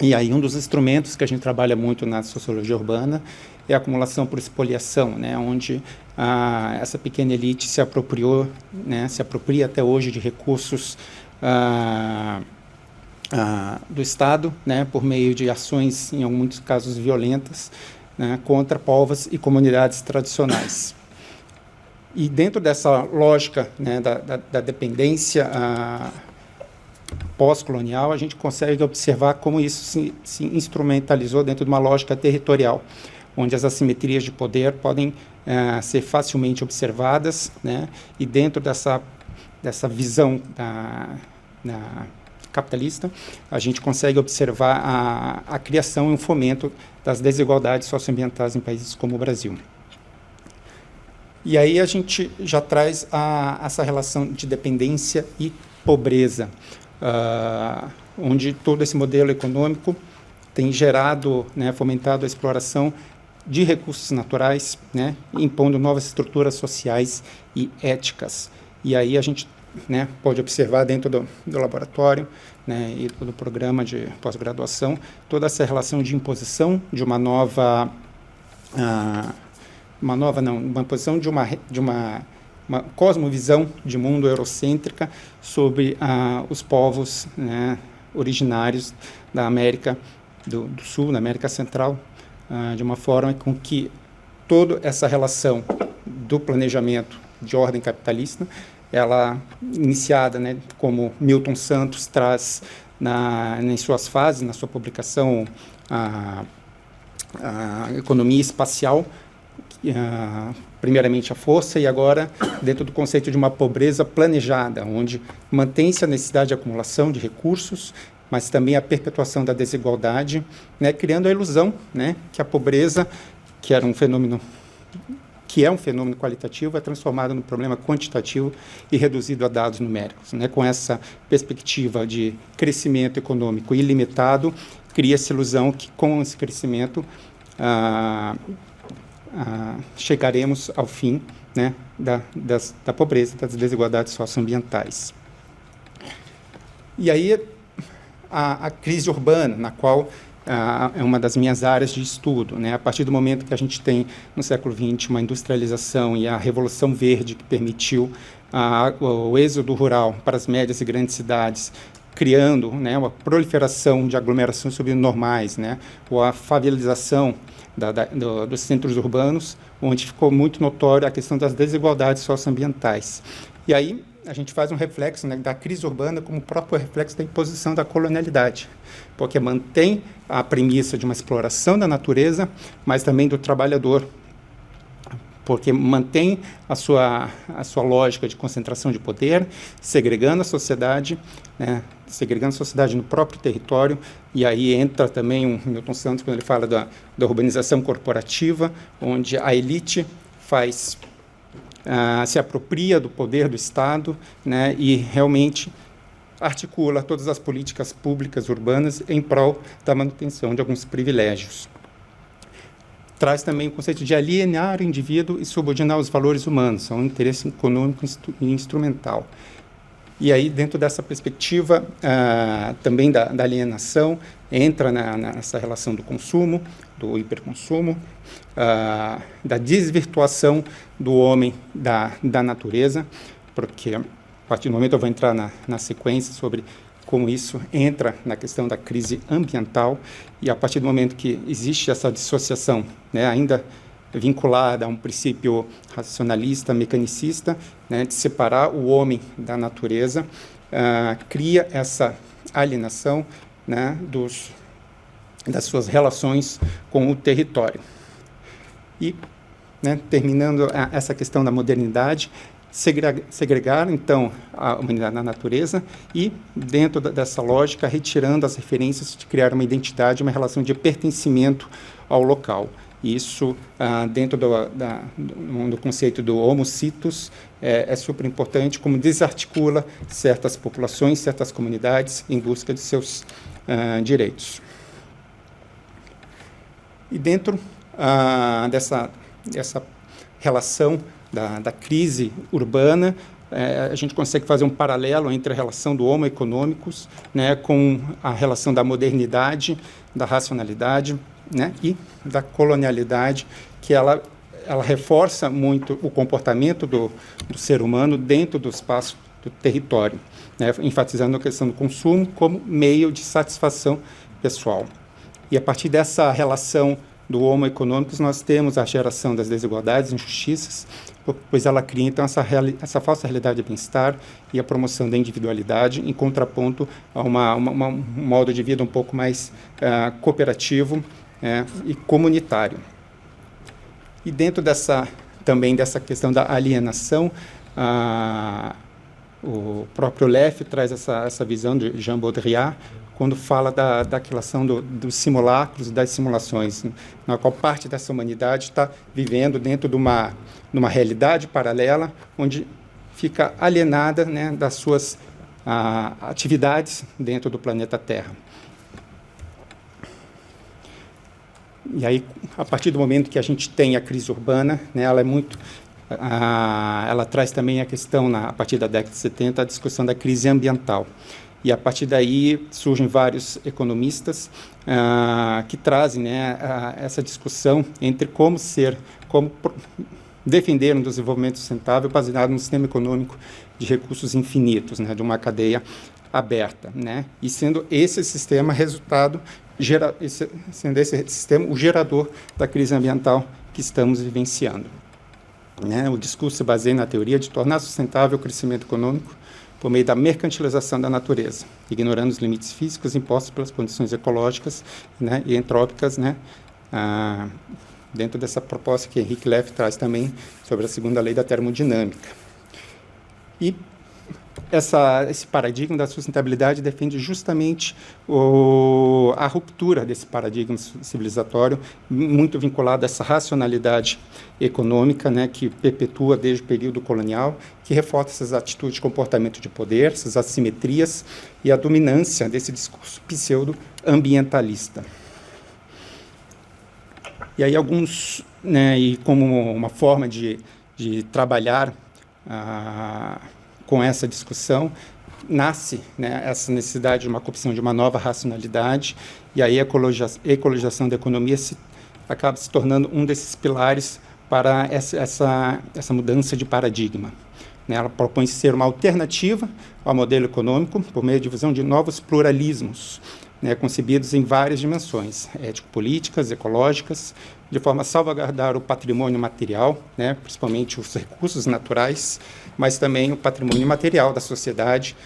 E aí um dos instrumentos que a gente trabalha muito na sociologia urbana é a acumulação por espoliação, né, onde essa pequena elite se apropriou, né, se apropria até hoje de recursos do Estado, né, por meio de ações, em muitos casos violentas, né, contra povos e comunidades tradicionais. E dentro dessa lógica, né, da dependência pós-colonial, a gente consegue observar como isso se instrumentalizou dentro de uma lógica territorial, onde as assimetrias de poder podem ser facilmente observadas, né, e dentro dessa visão capitalista, a gente consegue observar a criação e o fomento das desigualdades socioambientais em países como o Brasil. E aí a gente já traz essa relação de dependência e pobreza, onde todo esse modelo econômico tem gerado, né, fomentado a exploração de recursos naturais, né, impondo novas estruturas sociais e éticas. E aí a gente, né, pode observar dentro do laboratório, né, e do programa de pós-graduação toda essa relação de imposição de uma posição de uma cosmovisão de mundo eurocêntrica sobre os povos, né, originários da América do Sul, da América Central, de uma forma com que toda essa relação do planejamento de ordem capitalista, ela iniciada, né, como Milton Santos traz em suas fases, na sua publicação a Economia Espacial, primeiramente a força, e agora dentro do conceito de uma pobreza planejada, onde mantém-se a necessidade de acumulação de recursos, mas também a perpetuação da desigualdade, né, criando a ilusão, né, que a pobreza, que é um fenômeno qualitativo, é transformado num problema quantitativo e reduzido a dados numéricos, né? Com essa perspectiva de crescimento econômico ilimitado, cria-se a ilusão que com esse crescimento chegaremos ao fim, né, da pobreza, das desigualdades socioambientais. E aí a crise urbana, na qual é uma das minhas áreas de estudo, né? A partir do momento que a gente tem, no século XX, uma industrialização e a Revolução Verde que permitiu o êxodo rural para as médias e grandes cidades, criando, né, uma proliferação de aglomerações subnormais, né, ou a favelização dos centros urbanos, onde ficou muito notório a questão das desigualdades socioambientais. E aí a gente faz um reflexo, né, da crise urbana como próprio reflexo da imposição da colonialidade, porque mantém a premissa de uma exploração da natureza, mas também do trabalhador, porque mantém a sua lógica de concentração de poder, segregando a sociedade, né, segregando a sociedade no próprio território, e aí entra também o Milton Santos, quando ele fala da urbanização corporativa, onde a elite se apropria do poder do Estado, né, e realmente articula todas as políticas públicas urbanas em prol da manutenção de alguns privilégios. Traz também o conceito de alienar o indivíduo e subordinar os valores humanos, a um interesse econômico e instrumental. E aí, dentro dessa perspectiva também da alienação, entra nessa relação do consumo, do hiperconsumo, da desvirtuação do homem da natureza, porque a partir do momento eu vou entrar na sequência sobre como isso entra na questão da crise ambiental, e a partir do momento que existe essa dissociação, né, ainda vinculada a um princípio racionalista, mecanicista, né, de separar o homem da natureza, cria essa alienação, né, das suas relações com o território. E, né, terminando essa questão da modernidade, segregar, então, a humanidade na natureza e, dentro dessa lógica, retirando as referências de criar uma identidade, uma relação de pertencimento ao local. E isso, dentro do conceito do homo situs, é super importante, como desarticula certas populações, certas comunidades em busca de seus direitos. E dentro dessa relação da crise urbana, a gente consegue fazer um paralelo entre a relação do Homo economicus, né, com a relação da modernidade, da racionalidade, né, e da colonialidade, que ela reforça muito o comportamento do ser humano dentro do espaço do território, né, enfatizando a questão do consumo como meio de satisfação pessoal. E a partir dessa relação do Homo economicus, nós temos a geração das desigualdades e injustiças, pois ela cria, então, essa falsa realidade de bem-estar e a promoção da individualidade, em contraponto a um modo de vida um pouco mais cooperativo e comunitário. E dentro também dessa questão da alienação, o próprio Leff traz essa visão de Jean Baudrillard, quando fala da questão dos simulacros e das simulações, na qual parte dessa humanidade está vivendo dentro de numa realidade paralela, onde fica alienada, né, das suas atividades dentro do planeta Terra. E aí, a partir do momento que a gente tem a crise urbana, né, ela traz também a questão, a partir da década de 70, a discussão da crise ambiental. E, a partir daí, surgem vários economistas que trazem, né, essa discussão entre como defender um desenvolvimento sustentável baseado no sistema econômico de recursos infinitos, né, de uma cadeia aberta, né, e sendo esse sistema o gerador da crise ambiental que estamos vivenciando. Né, o discurso se baseia na teoria de tornar sustentável o crescimento econômico por meio da mercantilização da natureza, ignorando os limites físicos impostos pelas condições ecológicas, né, e entrópicas, né, dentro dessa proposta que Henrique Leff traz também sobre a segunda lei da termodinâmica. E esse paradigma da sustentabilidade defende justamente a ruptura desse paradigma civilizatório, muito vinculado a essa racionalidade econômica, né, que perpetua desde o período colonial, que reforça essas atitudes de comportamento de poder, essas assimetrias e a dominância desse discurso pseudo-ambientalista. E aí né, e como uma forma de trabalhar com essa discussão, nasce, né, essa necessidade de uma concepção de uma nova racionalidade, e aí a ecologização da economia acaba se tornando um desses pilares para essa mudança de paradigma. Né, ela propõe ser uma alternativa ao modelo econômico por meio de visão de novos pluralismos, né, concebidos em várias dimensões, ético-políticas, ecológicas, de forma a salvaguardar o patrimônio material, né, principalmente os recursos naturais, mas também o patrimônio material da sociedade,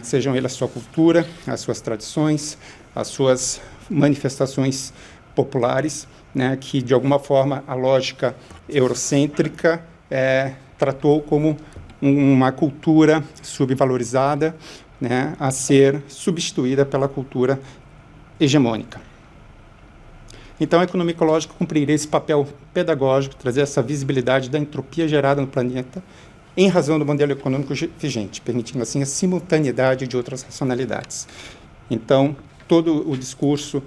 sejam eles a sua cultura, as suas tradições, as suas manifestações populares, né, que, de alguma forma, a lógica eurocêntrica tratou como uma cultura subvalorizada, né, a ser substituída pela cultura hegemônica. Então, a economia ecológica cumpriria esse papel pedagógico, trazer essa visibilidade da entropia gerada no planeta em razão do modelo econômico vigente, permitindo, assim, a simultaneidade de outras racionalidades. Então, todo o discurso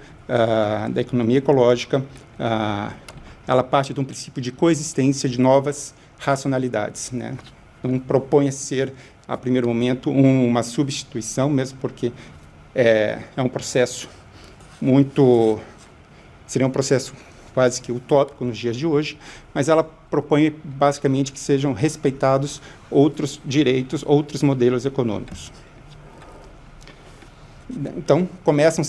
da economia ecológica, ela parte de um princípio de coexistência de novas racionalidades, né? Não propõe ser, a primeiro momento, uma substituição, mesmo porque é um processo seria um processo quase que utópico nos dias de hoje, mas ela propõe basicamente que sejam respeitados outros direitos, outros modelos econômicos. Então, começam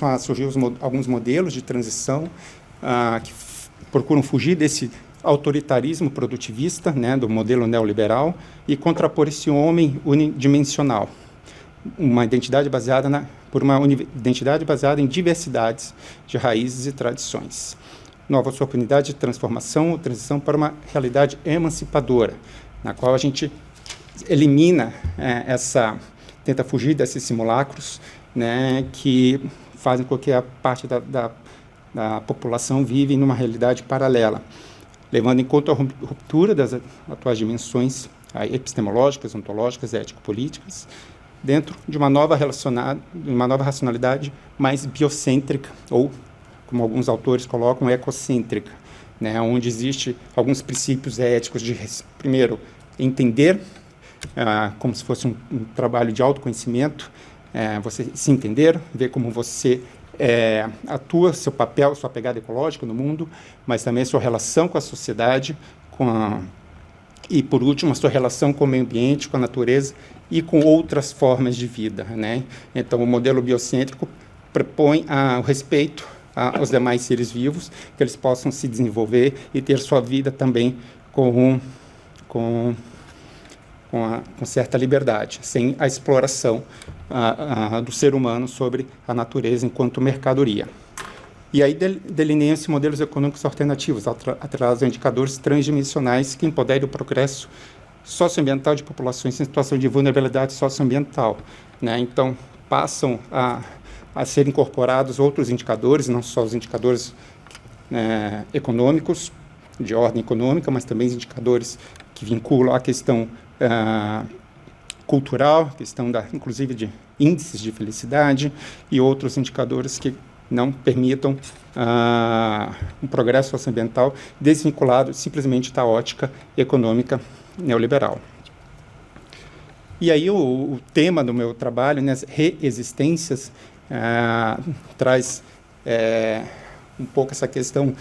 a surgir alguns modelos de transição que procuram fugir desse autoritarismo produtivista, né, do modelo neoliberal, e contrapor esse homem unidimensional, uma identidade baseada em diversidades de raízes e tradições. Nova oportunidade de transformação ou transição para uma realidade emancipadora, na qual a gente elimina tenta fugir desses simulacros, né, que fazem com que a parte da população vivem numa realidade paralela, levando em conta a ruptura das atuais dimensões epistemológicas, ontológicas, ético-políticas, dentro de uma nova racionalidade mais biocêntrica, ou, como alguns autores colocam, ecocêntrica, né, onde existe alguns princípios éticos de, primeiro, entender, como se fosse um trabalho de autoconhecimento, você se entender, ver como você atua, seu papel, sua pegada ecológica no mundo, mas também a sua relação com a sociedade, e, por último, a sua relação com o meio ambiente, com a natureza e com outras formas de vida, né? Então, o modelo biocêntrico propõe o respeito aos demais seres vivos, que eles possam se desenvolver e ter sua vida também com certa liberdade, sem a exploração do ser humano sobre a natureza enquanto mercadoria. E aí delineiam-se modelos econômicos alternativos, atrelados a indicadores transdimensionais que empoderem o progresso socioambiental de populações em situação de vulnerabilidade socioambiental, né? Então, passam a ser incorporados outros indicadores, não só os indicadores econômicos, de ordem econômica, mas também os indicadores que vinculam a questão cultural, questão inclusive de índices de felicidade e outros indicadores que não permitam um progresso socioambiental desvinculado simplesmente da ótica econômica neoliberal. E aí o tema do meu trabalho, né, reexistências, traz um pouco essa questão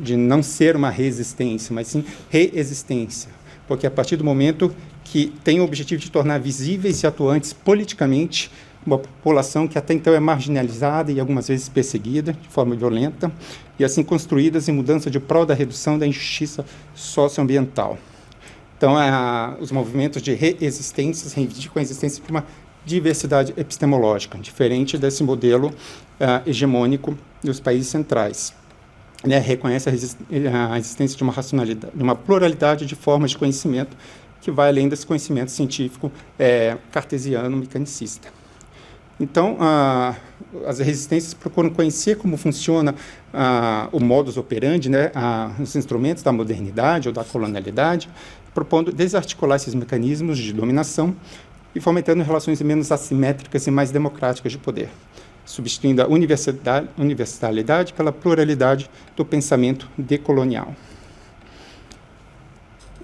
de não ser uma resistência, mas sim reexistência, porque a partir do momento que tem o objetivo de tornar visíveis e atuantes politicamente uma população que até então é marginalizada e algumas vezes perseguida de forma violenta, e assim construídas em mudança de prol da redução da injustiça socioambiental. Então, os movimentos de reexistências reivindicam a existência de uma diversidade epistemológica, diferente desse modelo hegemônico dos países centrais. Reconhece a existência de uma racionalidade, de uma pluralidade de formas de conhecimento que vai além desse conhecimento científico cartesiano, mecanicista. Então, as resistências procuram conhecer como funciona o modus operandi, né, os instrumentos da modernidade ou da colonialidade, propondo desarticular esses mecanismos de dominação e fomentando relações menos assimétricas e mais democráticas de poder, substituindo a universalidade pela pluralidade do pensamento decolonial.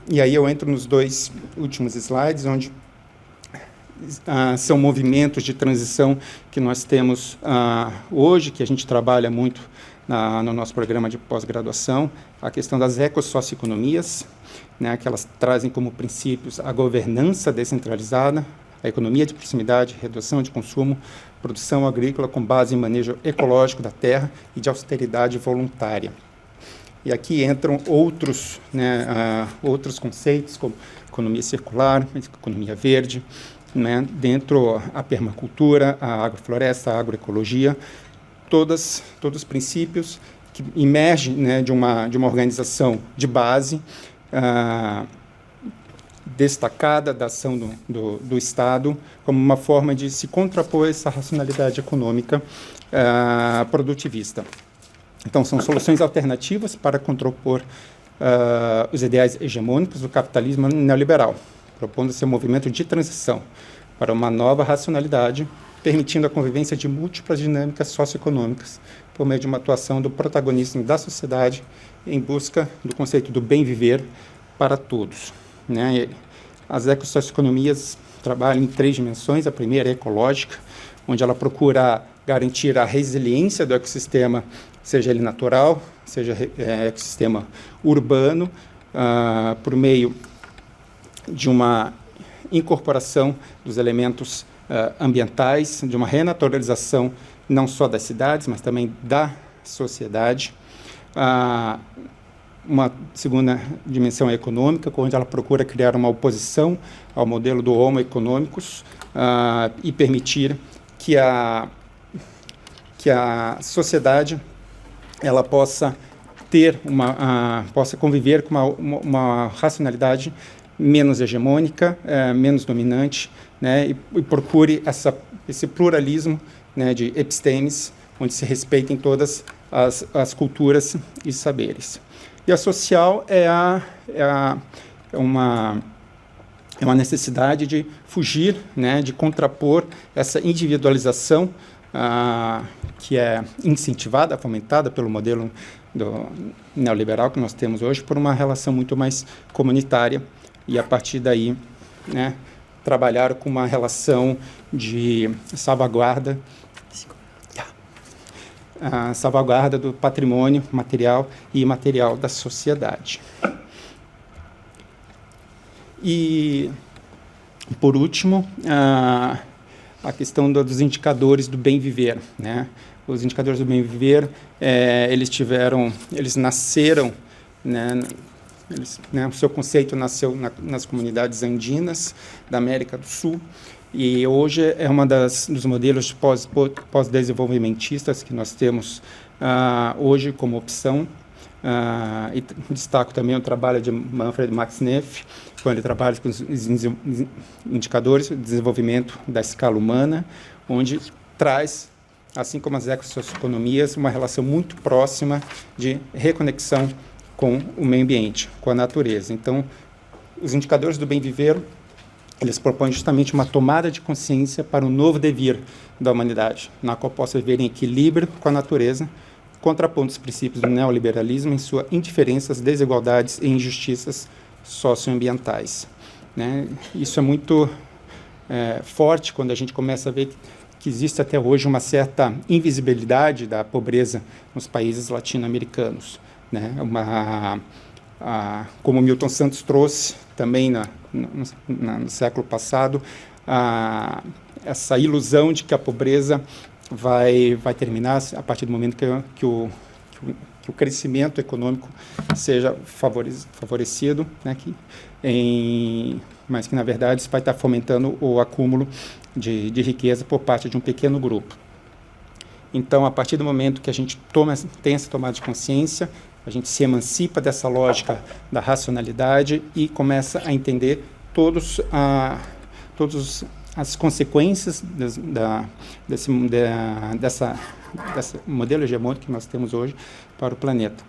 E aí eu entro nos dois últimos slides, onde são movimentos de transição que nós temos hoje, que a gente trabalha muito no nosso programa de pós-graduação, a questão das ecossocioeconomias, né, que elas trazem como princípios a governança descentralizada, a economia de proximidade, redução de consumo, produção agrícola com base em manejo ecológico da terra e de austeridade voluntária. E aqui entram outros conceitos, como economia circular, economia verde, né, dentro a permacultura, a agrofloresta, a agroecologia, todos os princípios que emergem, né, de uma organização de base destacada da ação do Estado como uma forma de se contrapor a essa racionalidade econômica produtivista. Então, são soluções alternativas para contrapor os ideais hegemônicos do capitalismo neoliberal, propondo-se um movimento de transição para uma nova racionalidade, permitindo a convivência de múltiplas dinâmicas socioeconômicas por meio de uma atuação do protagonismo da sociedade em busca do conceito do bem viver para todos, né? As ecossocioeconomias trabalham em 3 dimensões. A primeira é ecológica, onde ela procura garantir a resiliência do ecossistema, seja ele natural, seja ecossistema urbano, por meio de uma incorporação dos elementos ambientais, de uma renaturalização não só das cidades, mas também da sociedade. Uma segunda dimensão é econômica, onde ela procura criar uma oposição ao modelo do Homo economicus e permitir que a sociedade ela possa possa conviver com uma racionalidade menos hegemônica, menos dominante, né, e procure esse pluralismo, né, de epistemes onde se respeitem todas as culturas e saberes. E a social é uma necessidade de fugir, né, de contrapor essa individualização que é incentivada, fomentada pelo modelo do neoliberal que nós temos hoje, por uma relação muito mais comunitária, e a partir daí, né, trabalhar com uma relação de salvaguarda do patrimônio material e imaterial da sociedade. E, por último, a questão dos indicadores do bem viver, né? Os indicadores do bem viver, eles nasceram, né, o seu conceito nasceu nas comunidades andinas da América do Sul, e hoje é dos modelos pós-desenvolvimentistas que nós temos hoje como opção. E destaco também o trabalho de Manfred Max Neff, quando ele trabalha com os indicadores de desenvolvimento da escala humana, onde traz, assim como as ecossocioeconomias, uma relação muito próxima de reconexão com o meio ambiente, com a natureza. Então, os indicadores do bem viver, eles propõem justamente uma tomada de consciência para um novo devir da humanidade, na qual possa viver em equilíbrio com a natureza, contrapondo os princípios do neoliberalismo em sua indiferença às desigualdades e injustiças socioambientais, né? Isso é muito forte quando a gente começa a ver que existe até hoje uma certa invisibilidade da pobreza nos países latino-americanos, né? Como Milton Santos trouxe também no século passado, essa ilusão de que a pobreza vai terminar a partir do momento que o crescimento econômico seja favorecido, né, mas que, na verdade, isso vai estar fomentando o acúmulo de riqueza por parte de um pequeno grupo. Então, a partir do momento que a gente tem essa tomada de consciência, a gente se emancipa dessa lógica da racionalidade e começa a entender todas as consequências desse modelo hegemônico que nós temos hoje para o planeta.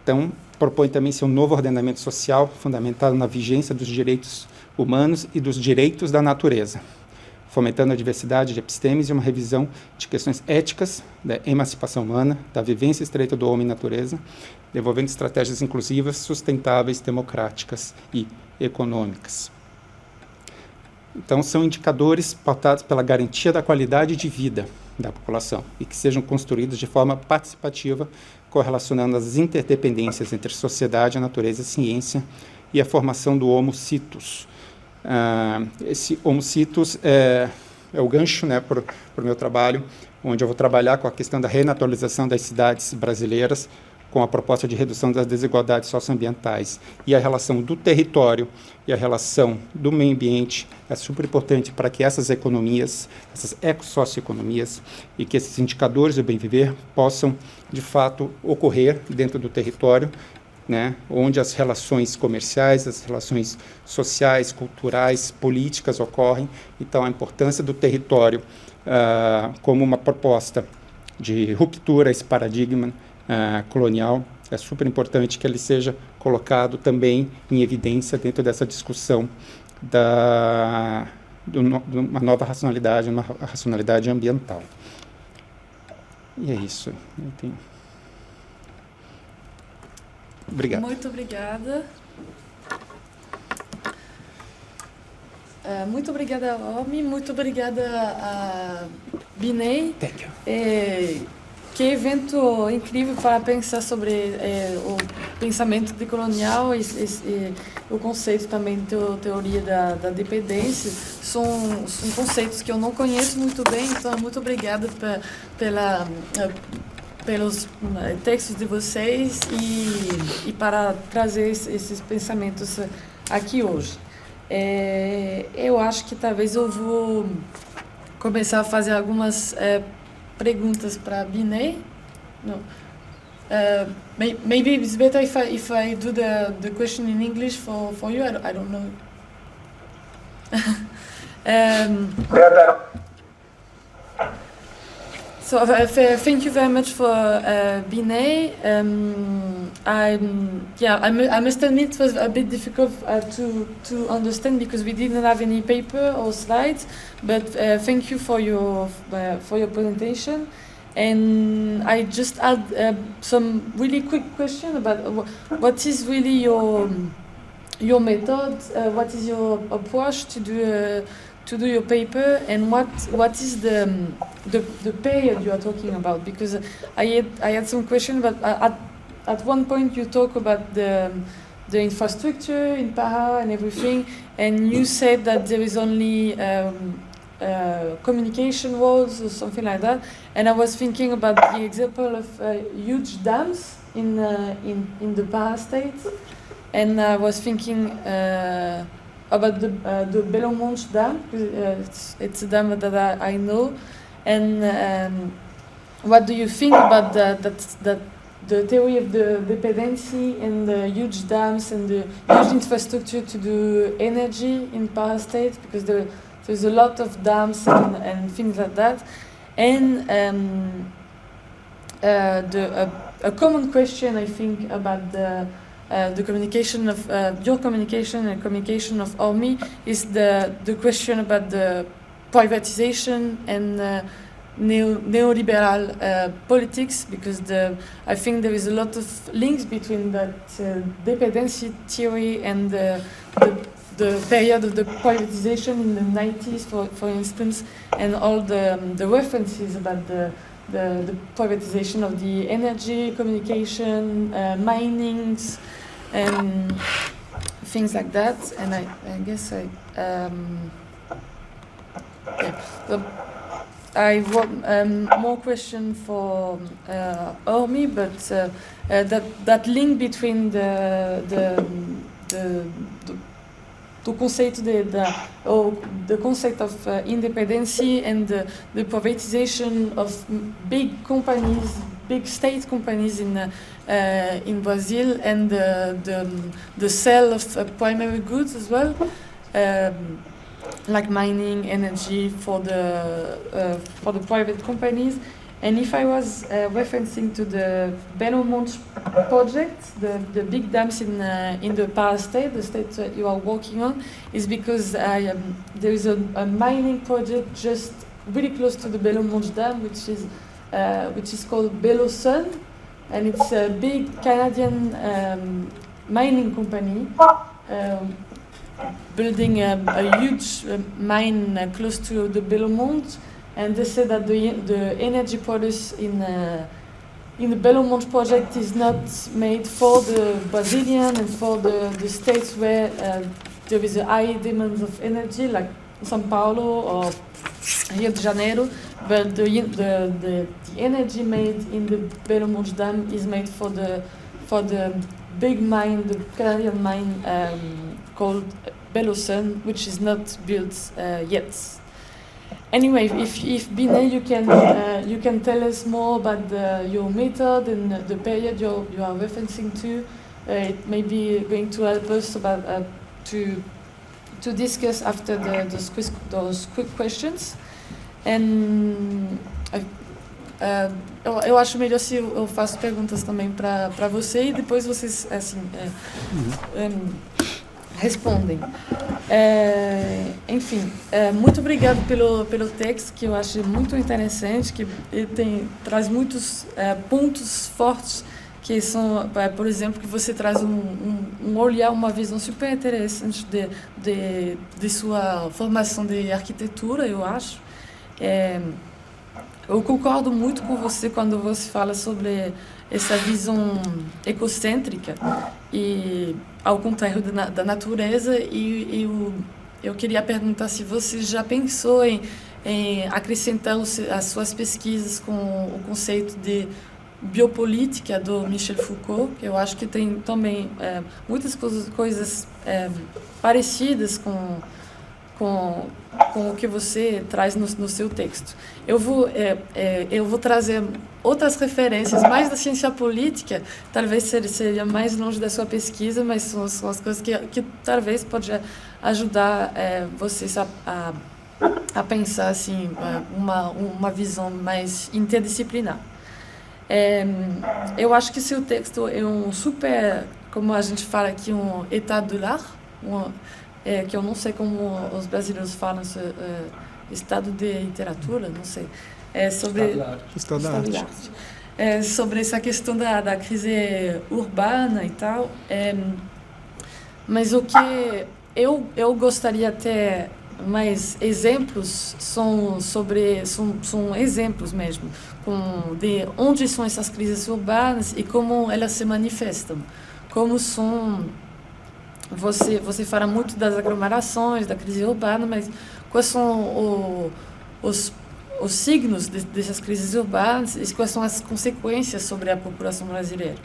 Então, propõe também ser um novo ordenamento social fundamentado na vigência dos direitos humanos e dos direitos da natureza, fomentando a diversidade de epistemes e uma revisão de questões éticas da emancipação humana, da vivência estreita do homem e natureza, desenvolvendo estratégias inclusivas, sustentáveis, democráticas e econômicas. Então, são indicadores pautados pela garantia da qualidade de vida da população e que sejam construídos de forma participativa, correlacionando as interdependências entre sociedade, natureza e ciência e a formação do Homo Situs. Esse Homo Situs é o gancho, né, para o meu trabalho, onde eu vou trabalhar com a questão da renaturalização das cidades brasileiras, com a proposta de redução das desigualdades socioambientais. E a relação do território e a relação do meio ambiente é super importante para que essas economias, essas ecossocioeconomias, e que esses indicadores do bem viver possam, de fato, ocorrer dentro do território, né, onde as relações comerciais, as relações sociais, culturais, políticas ocorrem. Então, a importância do território como uma proposta de ruptura a esse paradigma colonial, é super importante que ele seja colocado também em evidência dentro dessa discussão de uma nova racionalidade, uma racionalidade ambiental. E é isso. Obrigado. Muito obrigada. Muito obrigada, Omi. Muito obrigada a Binei. Thank you. Que evento incrível para pensar sobre o pensamento decolonial e o conceito também da teoria da dependência. São conceitos que eu não conheço muito bem, então muito obrigada pelos textos de vocês e para trazer esses pensamentos aqui hoje. Eu acho que talvez eu vou começar a fazer algumas perguntas para Binei. No. Maybe it's better if I do the question in English for you. I don't know. So thank you very much for Binay. I must admit it was a bit difficult to understand because we didn't have any paper or slides. But thank you for your presentation. And I just had some really quick question about what is really your method, what is your approach to do your paper, and what is the period you are talking about? Because I had some question, but at one point you talk about the infrastructure in Para and everything, and you said that there is only communication walls or something like that, and I was thinking about the example of huge dams in the Para state, and I was thinking about the Belo Monte Dam. It's a dam that I know, and what do you think about that the theory of the dependency and the huge dams and the huge infrastructure to do energy in Para state, because there's a lot of dams and things like that. And a common question, I think, about the communication of your communication and communication of OMI is the question about the privatization and neoliberal politics, because I think there is a lot of links between that dependency theory and the period of the privatization in the 90s, for instance, and all the references about the privatization of the energy, communication, minings, and things like that. And I guess I want more question for Ormi, but that link between the concept the concept of independency and the privatization of big companies, big state companies in Brazil, and the sale of primary goods as well, like mining, energy for the private companies. And if I was referencing to the Belo Monte project, the big dams in the Para state, the state that you are working on, is because there is a mining project just really close to the Belo Monte dam, which is called Belo Sun, and it's a big Canadian mining company building a huge mine close to the Belo Monte. And they said that the energy produced in the Belo Monte project is not made for the Brazilian and for the states where there is a high demand of energy, like São Paulo or Rio de Janeiro, but the energy made in the Belo Monte dam is made for the big mine, the Canadian mine called Belo Sun, which is not built yet. Anyway, if Binay, you can tell us more about your method and the period you are referencing to, it may be going to help us about to discuss after those quick questions. And eu acho melhor se eu faço perguntas também para você e depois vocês assim respondem. Enfim, muito obrigado pelo texto, que eu acho muito interessante, que ele traz muitos pontos fortes, que são, por exemplo, que você traz um olhar, uma visão super interessante de sua formação de arquitetura, eu acho. Eu concordo muito com você quando você fala sobre essa visão ecocêntrica e ao contrário da natureza, e eu queria perguntar se você já pensou em acrescentar as suas pesquisas com o conceito de biopolítica do Michel Foucault, que eu acho que tem também muitas coisas parecidas com o que você traz no seu texto. Eu vou trazer outras referências, mais da ciência política, talvez seria mais longe da sua pesquisa, mas são as coisas que talvez pode ajudar vocês a a pensar assim uma visão mais interdisciplinar. Eu acho que seu texto é um super, como a gente fala aqui, um état de l'art, que eu não sei como os brasileiros falam, estado de literatura, não sei. Sobre Estado da arte. Sobre essa questão da crise urbana e tal. Mas o que eu gostaria até mais exemplos são exemplos mesmo de onde são essas crises urbanas e como elas se manifestam, como são. Você fala muito das aglomerações, da crise urbana, mas quais são os signos dessas crises urbanas e quais são as consequências sobre a população brasileira?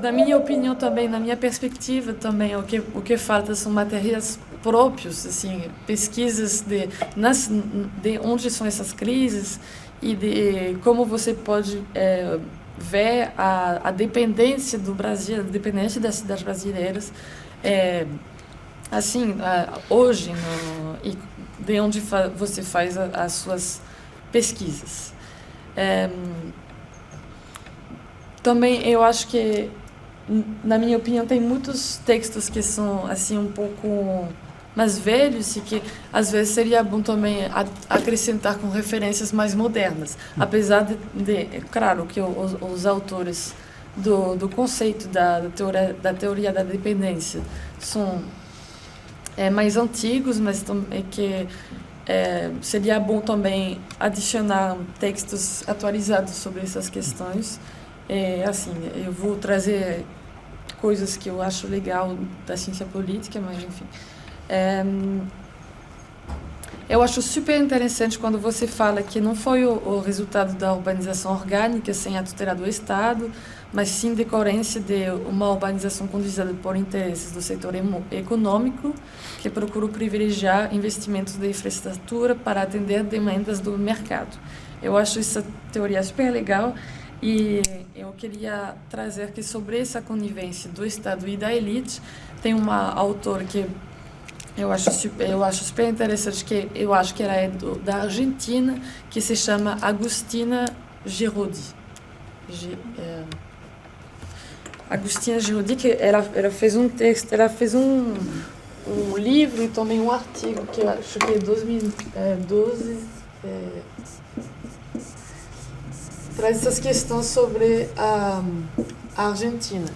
Na minha opinião também, na minha perspectiva também, o que falta são materiais próprios, assim, pesquisas de onde são essas crises e de como você pode ver a dependência do Brasil, a dependência das cidades brasileiras, assim, hoje, e de onde você faz as suas pesquisas. Também eu acho que, na minha opinião, tem muitos textos que são assim um pouco mais velhos e que às vezes seria bom também acrescentar com referências mais modernas, apesar de claro que os autores do conceito da teoria da dependência são mais antigos, mas que seria bom também adicionar textos atualizados sobre essas questões. Assim, eu vou trazer coisas que eu acho legal da ciência política, mas enfim. Eu acho super interessante quando você fala que não foi o resultado da urbanização orgânica sem a tutela do Estado, mas sim decorrência de uma urbanização conduzida por interesses do setor econômico, que procura privilegiar investimentos de infraestrutura para atender demandas do mercado. Eu acho essa teoria super legal. E eu queria trazer que sobre essa conivência do Estado e da elite, tem uma autora que eu acho super interessante, que eu acho que ela é da Argentina, que se chama Agustina Giroldi. Agustina Giroldi, que ela fez um texto, ela fez um livro e também um artigo, que eu acho que é 2012, traz essas questões sobre a Argentina.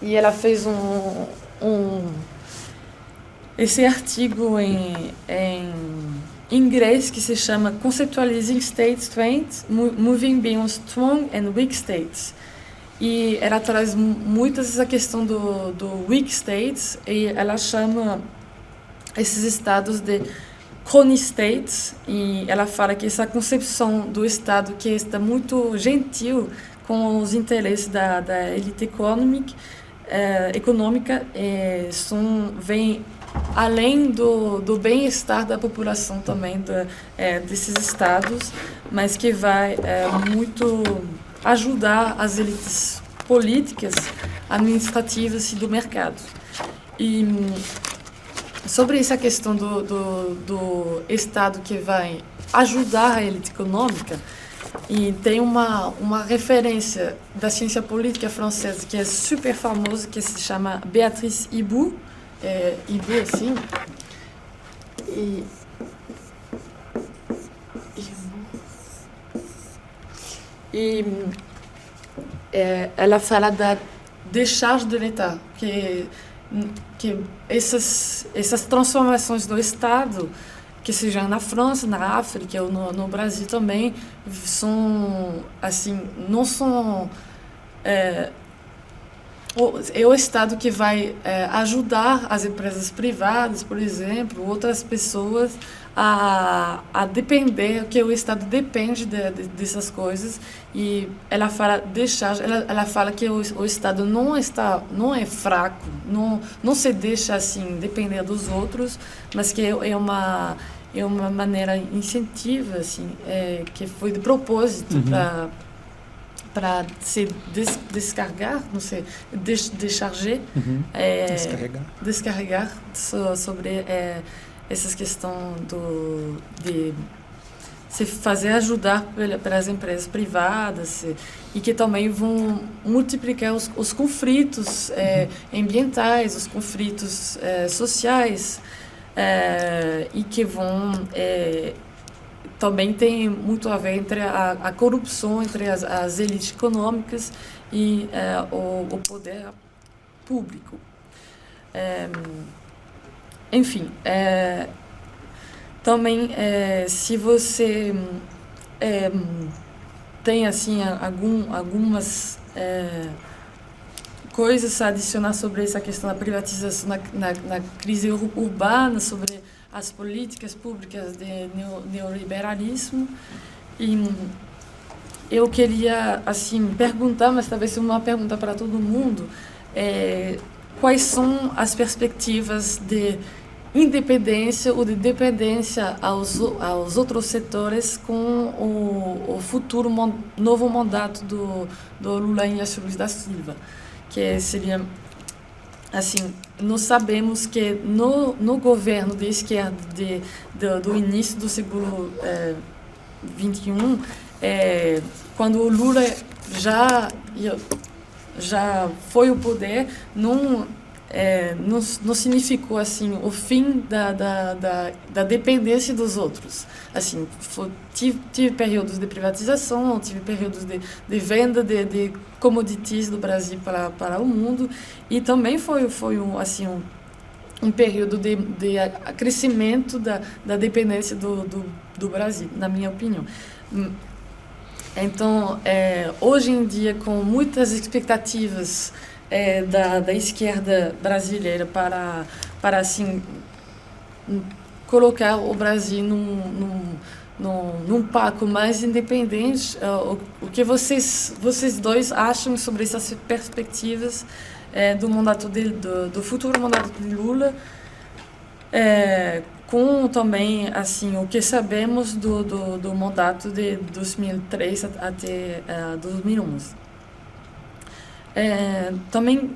E ela fez esse artigo em inglês que se chama Conceptualizing State Strengths, Moving Beyond Strong and Weak States. E ela traz muito essa questão do weak states, e ela chama esses estados de chronistates, e ela fala que essa concepção do Estado que está muito gentil com os interesses da elite econômica vem além do bem-estar da população também desses estados, mas que vai muito ajudar as elites políticas, administrativas e do mercado. E sobre essa questão do Estado que vai ajudar a elite econômica, e tem uma referência da ciência política francesa que é super famosa, que se chama Béatrice Hibou, Hibou assim, ela fala da décharge de l'État, que essas transformações do Estado, que seja na França, na África ou no Brasil também, são assim, não são o Estado que vai ajudar as empresas privadas, por exemplo, outras pessoas a depender, que o Estado depende dessas coisas. E ela fala ela fala que o Estado não é fraco, não se deixa assim depender dos outros, mas que é uma maneira incentiva, assim, que foi de propósito para se descarregar, não sei, décharger, descarregar sobre essas questões de se fazer ajudar pelas empresas privadas e que também vão multiplicar os conflitos ambientais, os conflitos sociais e que vão também tem muito a ver entre a corrupção entre as elites econômicas e o poder público. Enfim, também se você tem assim algumas coisas a adicionar sobre essa questão da privatização na crise urbana, sobre as políticas públicas de neoliberalismo, e eu queria assim perguntar, mas talvez uma pergunta para todo mundo, quais são as perspectivas de independência ou de dependência aos outros setores com o futuro novo mandato do Lula Inácio Lula da Silva, que seria assim, nós sabemos que no governo de esquerda do início do século XXI, quando o Lula já foi ao poder, não significou assim o fim da dependência dos outros. Assim, tive períodos de privatização, tive períodos de venda de commodities do Brasil para o mundo, e também foi um período de crescimento da dependência do Brasil, na minha opinião. Então, hoje em dia, com muitas expectativas da esquerda brasileira para assim colocar o Brasil num palco mais independente, o que vocês dois acham sobre essas perspectivas do mandato do futuro mandato de Lula, com também assim o que sabemos do mandato de 2003 até 2011. Também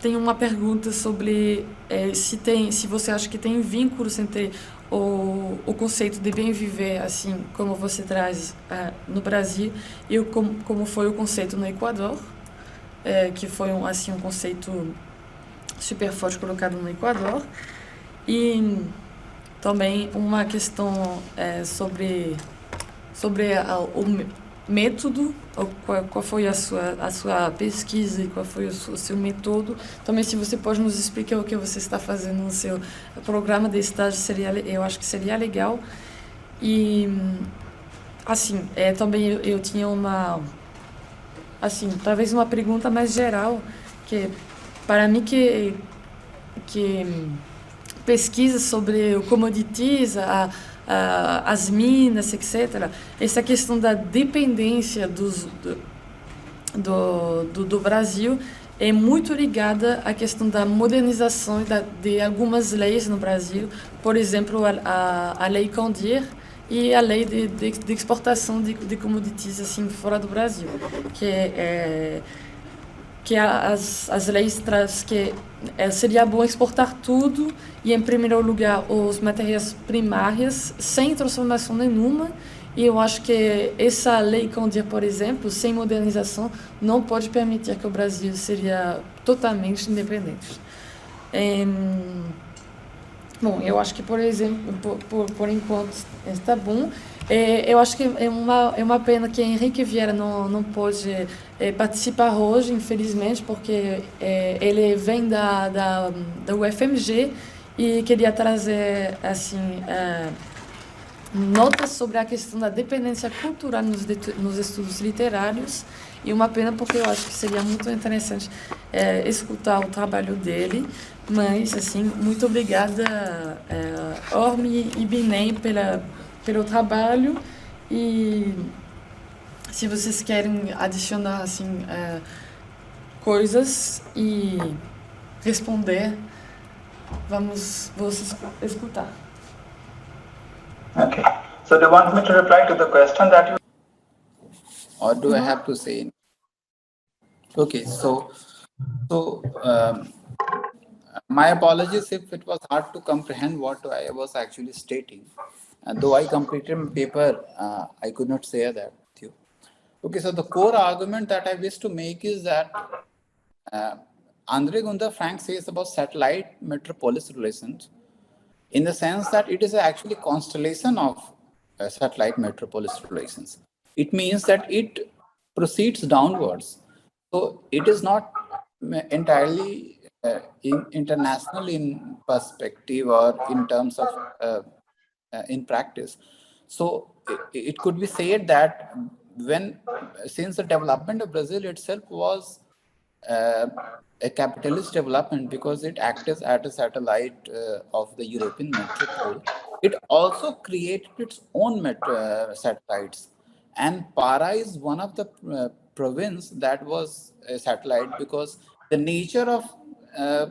tem uma pergunta sobre se você acha que tem vínculos entre o conceito de bem viver, assim como você traz no Brasil, e como foi o conceito no Equador, que foi um conceito super forte colocado no Equador, e também uma questão sobre o método, qual foi a sua pesquisa e qual foi o seu método. Também, se você pode nos explicar o que você está fazendo no seu programa de estágio, eu acho que seria legal. E, assim, também eu tinha talvez uma pergunta mais geral, que para mim que pesquisa sobre o commodities, as minas, etc. Essa questão da dependência do Brasil é muito ligada à questão da modernização de algumas leis no Brasil, por exemplo, a Lei Candir e a Lei de exportação de commodities assim fora do Brasil, que as leis trazem que seria bom exportar tudo e, em primeiro lugar, as matérias primárias, sem transformação nenhuma. E eu acho que essa lei Candir, por exemplo, sem modernização, não pode permitir que o Brasil seria totalmente independente. Bom, eu acho que, por exemplo, por enquanto está bom. Eu acho que é uma pena que Henrique Vieira não pôde participar hoje, infelizmente, porque ele vem da UFMG e queria trazer assim notas sobre a questão da dependência cultural nos estudos literários, e uma pena porque eu acho que seria muito interessante escutar o trabalho dele. Mas, assim, muito obrigada, Orme e Binem, pelo trabalho. E se vocês querem adicionar assim coisas e responder, vou escutar. Okay. So do you want me to reply to the question that you... Or do I have to say? Okay, my apologies if it was hard to comprehend what I was actually stating. Though I completed my paper, I could not say that with you. Okay, so the core argument that I wish to make is that Andre Gunther Frank says about satellite metropolis relations in the sense that it is actually constellation of satellite metropolis relations. It means that it proceeds downwards. So it is not entirely international in perspective or in terms of in practice. So it could be said that since the development of Brazil itself was uh, a capitalist development because it acted as a satellite of the European metropole, it also created its own satellites. And Para is one of the province that was a satellite because the uh,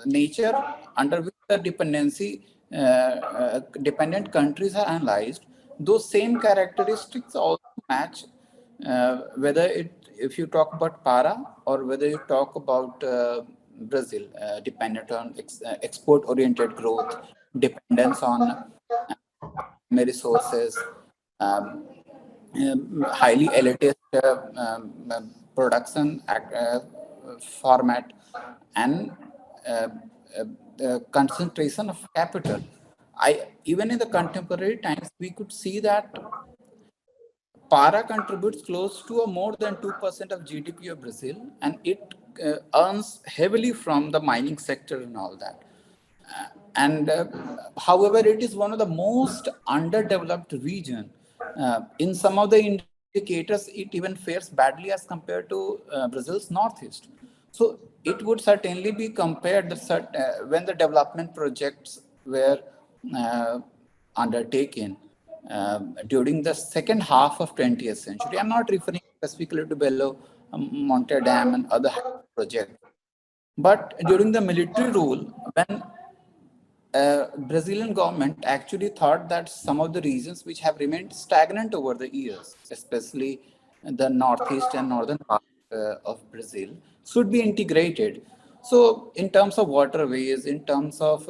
nature under which the dependent countries are analyzed, those same characteristics also match whether if you talk about Para or whether you talk about Brazil, dependent on export-oriented growth, dependence on resources, um, highly elitist production format, and uh, concentration of capital. Even in the contemporary times, we could see that Para contributes close to a more than 2% of GDP of Brazil, and it earns heavily from the mining sector and all that. And however, it is one of the most underdeveloped region. In some of the indicators, it even fares badly as compared to Brazil's northeast. So it would certainly be compared when the development projects were uh, undertaken during the second half of 20th century. I'm not referring specifically to Belo Monte Dam and other projects, but during the military rule, when Brazilian government actually thought that some of the regions which have remained stagnant over the years, especially the northeast and northern part of Brazil, should be integrated. So, in terms of waterways, in terms of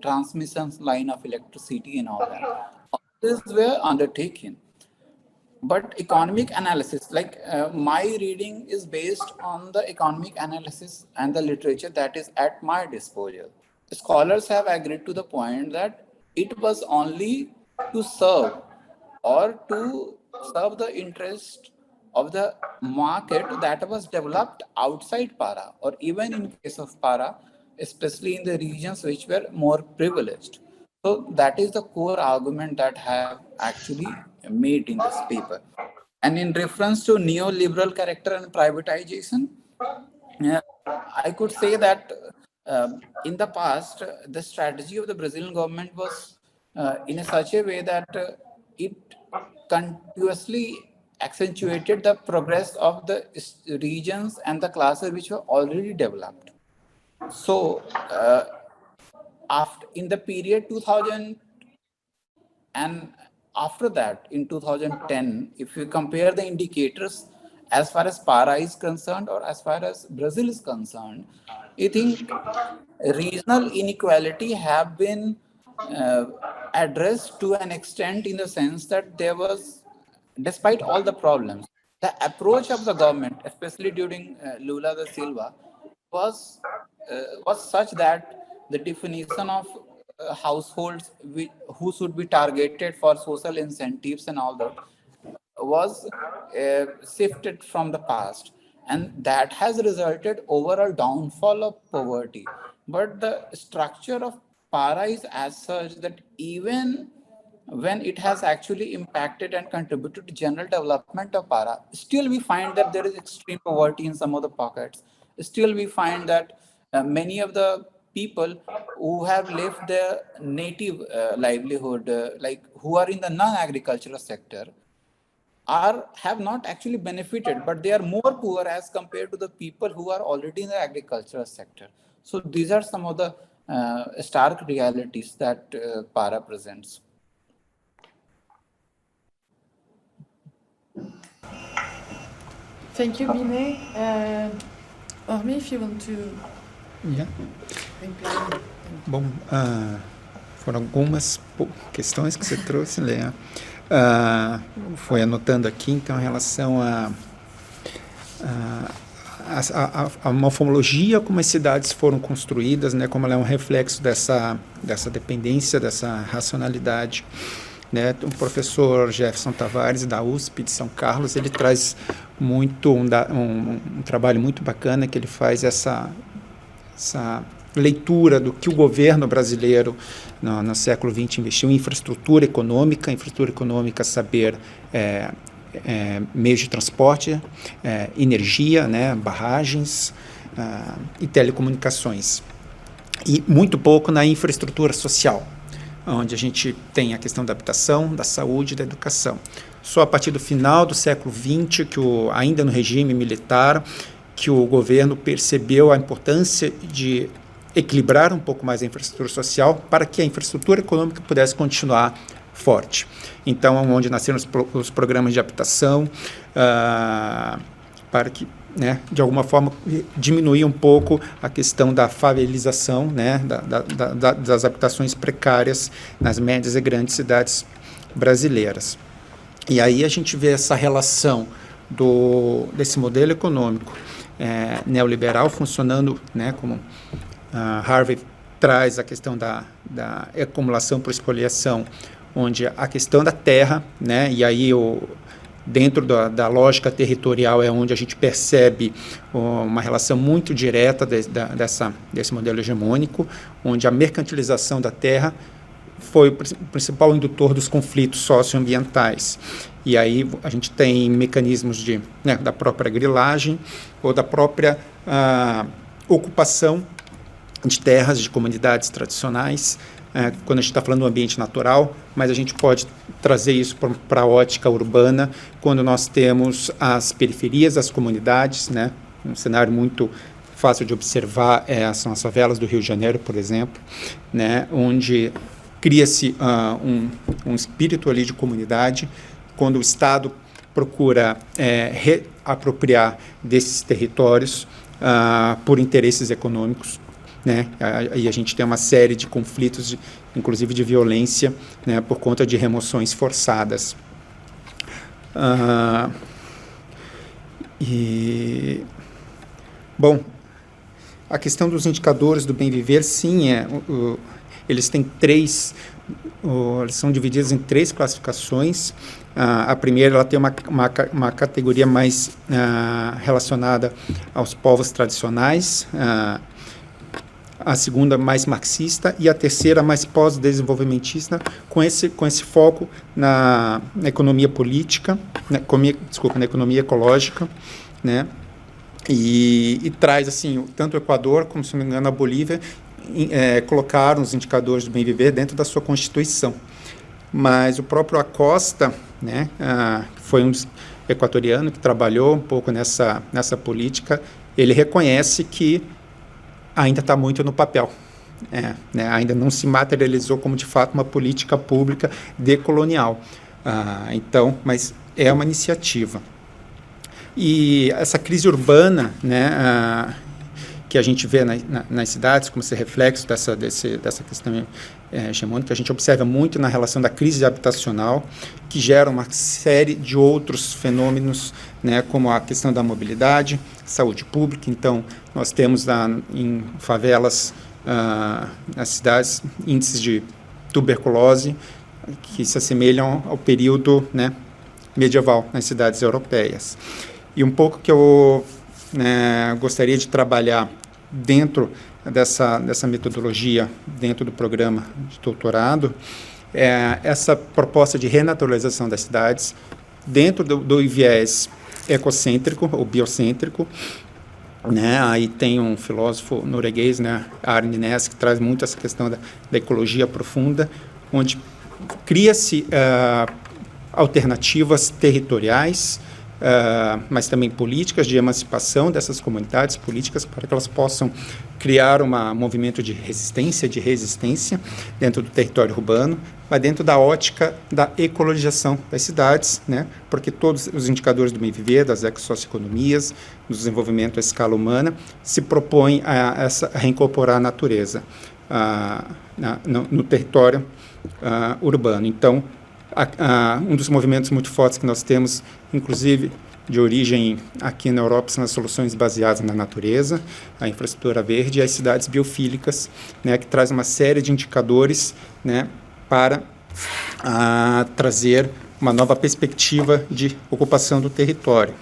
transmission line of electricity and all that, all these were undertaken. But economic analysis, like my reading is based on the economic analysis and the literature that is at my disposal. Scholars have agreed to the point that it was only to serve or to serve the interest of the market that was developed outside Para, or even in case of Para, especially in the regions which were more privileged. So that is the core argument that I have actually made in this paper. And in reference to neoliberal character and privatization, I could say that in the past, the strategy of the Brazilian government was in a such a way that it continuously accentuated the progress of the regions and the classes which were already developed. So, after in the period 2000 and after that in 2010, if you compare the indicators as far as Para is concerned or as far as Brazil is concerned, I think regional inequality have been uh, addressed to an extent in the sense that there was, despite all the problems, the approach of the government, especially during Lula da Silva, was was such that the definition of households who should be targeted for social incentives and all that was shifted from the past, and that has resulted overall downfall of poverty. But the structure of Para is as such that even when it has actually impacted and contributed to general development of Para, still we find that there is extreme poverty in some of the pockets. Still we find that many of the people who have left their native livelihood, like who are in the non-agricultural sector, are have not actually benefited, but they are more poor as compared to the people who are already in the agricultural sector. So these are some of the stark realities that Para presents. Thank you, Binet. Ormi, if you want to Yeah. reply. Bom, foram algumas questões que você trouxe, Léa. Foi anotando aqui, então, em relação a morfologia, como as cidades foram construídas, né, como ela é um reflexo dessa dependência, dessa racionalidade. Né? O professor Jefferson Tavares, da USP de São Carlos, ele traz muito um trabalho muito bacana, que ele faz essa leitura do que o governo brasileiro no século XX investiu em infraestrutura econômica, saber meios de transporte, energia, né, barragens e telecomunicações. E muito pouco na infraestrutura social, onde a gente tem a questão da habitação, da saúde e da educação. Só a partir do final do século XX, ainda no regime militar, que o governo percebeu a importância de equilibrar um pouco mais a infraestrutura social para que a infraestrutura econômica pudesse continuar forte. Então, onde nasceram os programas de habitação, para que, né, de alguma forma, diminuir um pouco a questão da favelização, né, das habitações precárias nas médias e grandes cidades brasileiras. E aí a gente vê essa relação desse modelo econômico neoliberal funcionando, né, como Harvey traz a questão da acumulação por espoliação, onde a questão da terra, né, e aí dentro da lógica territorial é onde a gente percebe uma relação muito direta desse modelo hegemônico, onde a mercantilização da terra foi o principal indutor dos conflitos socioambientais. E aí a gente tem mecanismos da própria grilagem ou da própria ocupação de terras de comunidades tradicionais, quando a gente está falando do ambiente natural, mas a gente pode trazer isso para a ótica urbana, quando nós temos as periferias das comunidades, né? Um cenário muito fácil de observar são as favelas do Rio de Janeiro, por exemplo, né? Onde cria-se um espírito ali de comunidade, quando o Estado procura reapropriar desses territórios por interesses econômicos, né? E a gente tem uma série de conflitos, inclusive de violência, né, por conta de remoções forçadas. Bom, a questão dos indicadores do bem viver, sim, eles têm eles são divididos em 3 classificações. A primeira, ela tem uma categoria mais relacionada aos povos tradicionais, a segunda mais marxista e a terceira mais pós-desenvolvimentista, com esse foco na economia política, na economia ecológica, né? E traz, assim, tanto o Equador como, se não me engano, a Bolívia colocaram os indicadores do bem viver dentro da sua Constituição. Mas o próprio Acosta, né, foi um equatoriano que trabalhou um pouco nessa política, ele reconhece que ainda está muito no papel, né, ainda não se materializou como, de fato, uma política pública decolonial. Então, mas é uma iniciativa. E essa crise urbana, né, que a gente vê nas cidades, como esse reflexo dessa questão hegemônica, a gente observa muito na relação da crise habitacional, que gera uma série de outros fenômenos, né, como a questão da mobilidade, saúde pública. Então, nós temos em favelas, nas cidades, índices de tuberculose que se assemelham ao período, né, medieval nas cidades europeias. E um pouco que eu gostaria de trabalhar dentro dessa metodologia, dentro do programa de doutorado, essa proposta de renaturalização das cidades dentro do viés ecocêntrico ou biocêntrico, né? Aí tem um filósofo norueguês, né, Arne Næss, que traz muito essa questão da ecologia profunda, onde cria-se alternativas territoriais, mas também políticas de emancipação dessas comunidades, políticas para que elas possam criar um movimento de resistência dentro do território urbano, mas dentro da ótica da ecologização das cidades, né? Porque todos os indicadores do bem viver, das ecossocioeconomias, do desenvolvimento à escala humana, se propõem a reincorporar a natureza no território urbano. Então, um dos movimentos muito fortes que nós temos, inclusive de origem aqui na Europa, são as soluções baseadas na natureza, a infraestrutura verde e as cidades biofílicas, né, que traz uma série de indicadores, né, para trazer uma nova perspectiva de ocupação do território.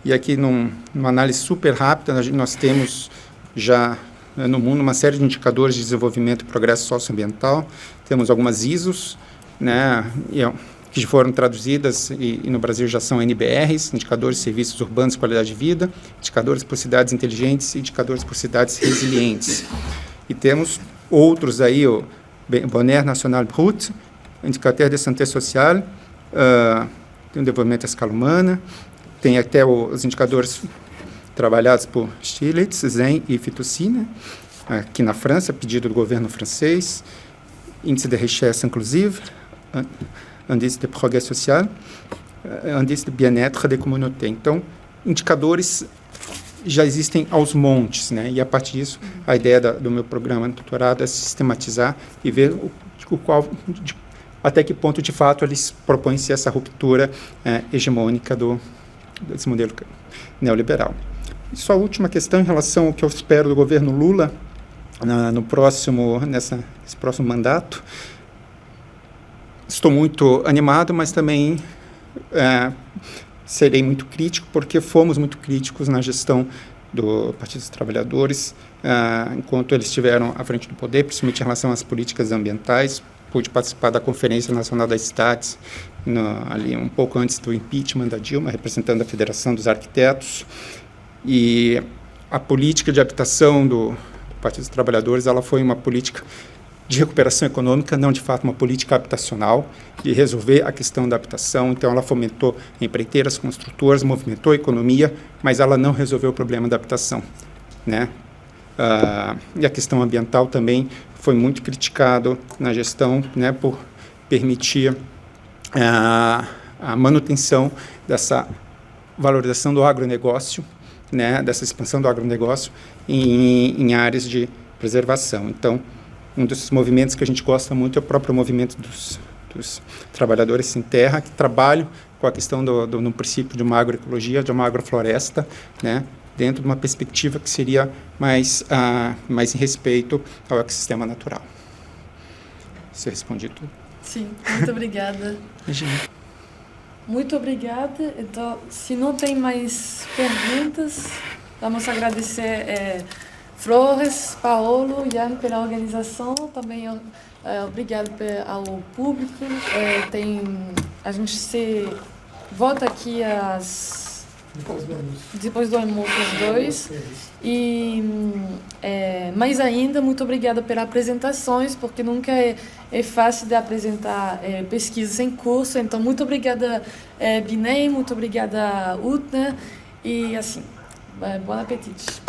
E aqui, numa análise super rápida, nós temos já no mundo uma série de indicadores de desenvolvimento e progresso socioambiental. Temos algumas ISOs, né, que foram traduzidas e no Brasil já são NBRs, Indicadores de Serviços Urbanos e Qualidade de Vida, Indicadores por Cidades Inteligentes e Indicadores por Cidades Resilientes. E temos outros aí, o Bonheur National Brut, Indicateur de Santé Sociale, tem o desenvolvimento à escala humana, tem até os indicadores trabalhados por Stiglitz, Zen e Fitoussi, né, aqui na França, pedido do governo francês, Índice de Richesse Inclusive, Indice de Progrès Social, Indice de Bien-être des Communautés. Então, indicadores já existem aos montes, né? E a partir disso, a ideia do meu programa de doutorado é sistematizar e ver até que ponto, de fato, eles propõem-se essa ruptura hegemônica desse modelo neoliberal. E só a última questão em relação ao que eu espero do governo Lula nesse próximo mandato. Estou muito animado, mas também serei muito crítico, porque fomos muito críticos na gestão do Partido dos Trabalhadores, enquanto eles estiveram à frente do poder, principalmente em relação às políticas ambientais. Pude participar da Conferência Nacional das Cidades, ali um pouco antes do impeachment da Dilma, representando a Federação dos Arquitetos. E a política de habitação do Partido dos Trabalhadores, ela foi uma política de recuperação econômica, não de fato uma política habitacional, de resolver a questão da habitação. Então ela fomentou empreiteiras, construtoras, movimentou a economia, mas ela não resolveu o problema da habitação, né? E a questão ambiental também foi muito criticado na gestão, né, por permitir a manutenção dessa valorização do agronegócio, né, dessa expansão do agronegócio em áreas de preservação. Então, um dos movimentos que a gente gosta muito é o próprio movimento dos trabalhadores sem terra, que trabalham com a questão no princípio de uma agroecologia, de uma agrofloresta, né, dentro de uma perspectiva que seria mais em respeito ao ecossistema natural. Você responde tudo? Sim, muito obrigada. Imagina. Muito obrigada. Então, se não tem mais perguntas, vamos agradecer Flores, Paulo, Jan pela organização, também obrigado ao público. A gente se volta aqui depois do almoço às 2. E mais ainda, muito obrigada pelas apresentações, porque nunca é fácil de apresentar pesquisas em curso. Então, muito obrigada, Binei, muito obrigada, Utner, e assim, bom apetite.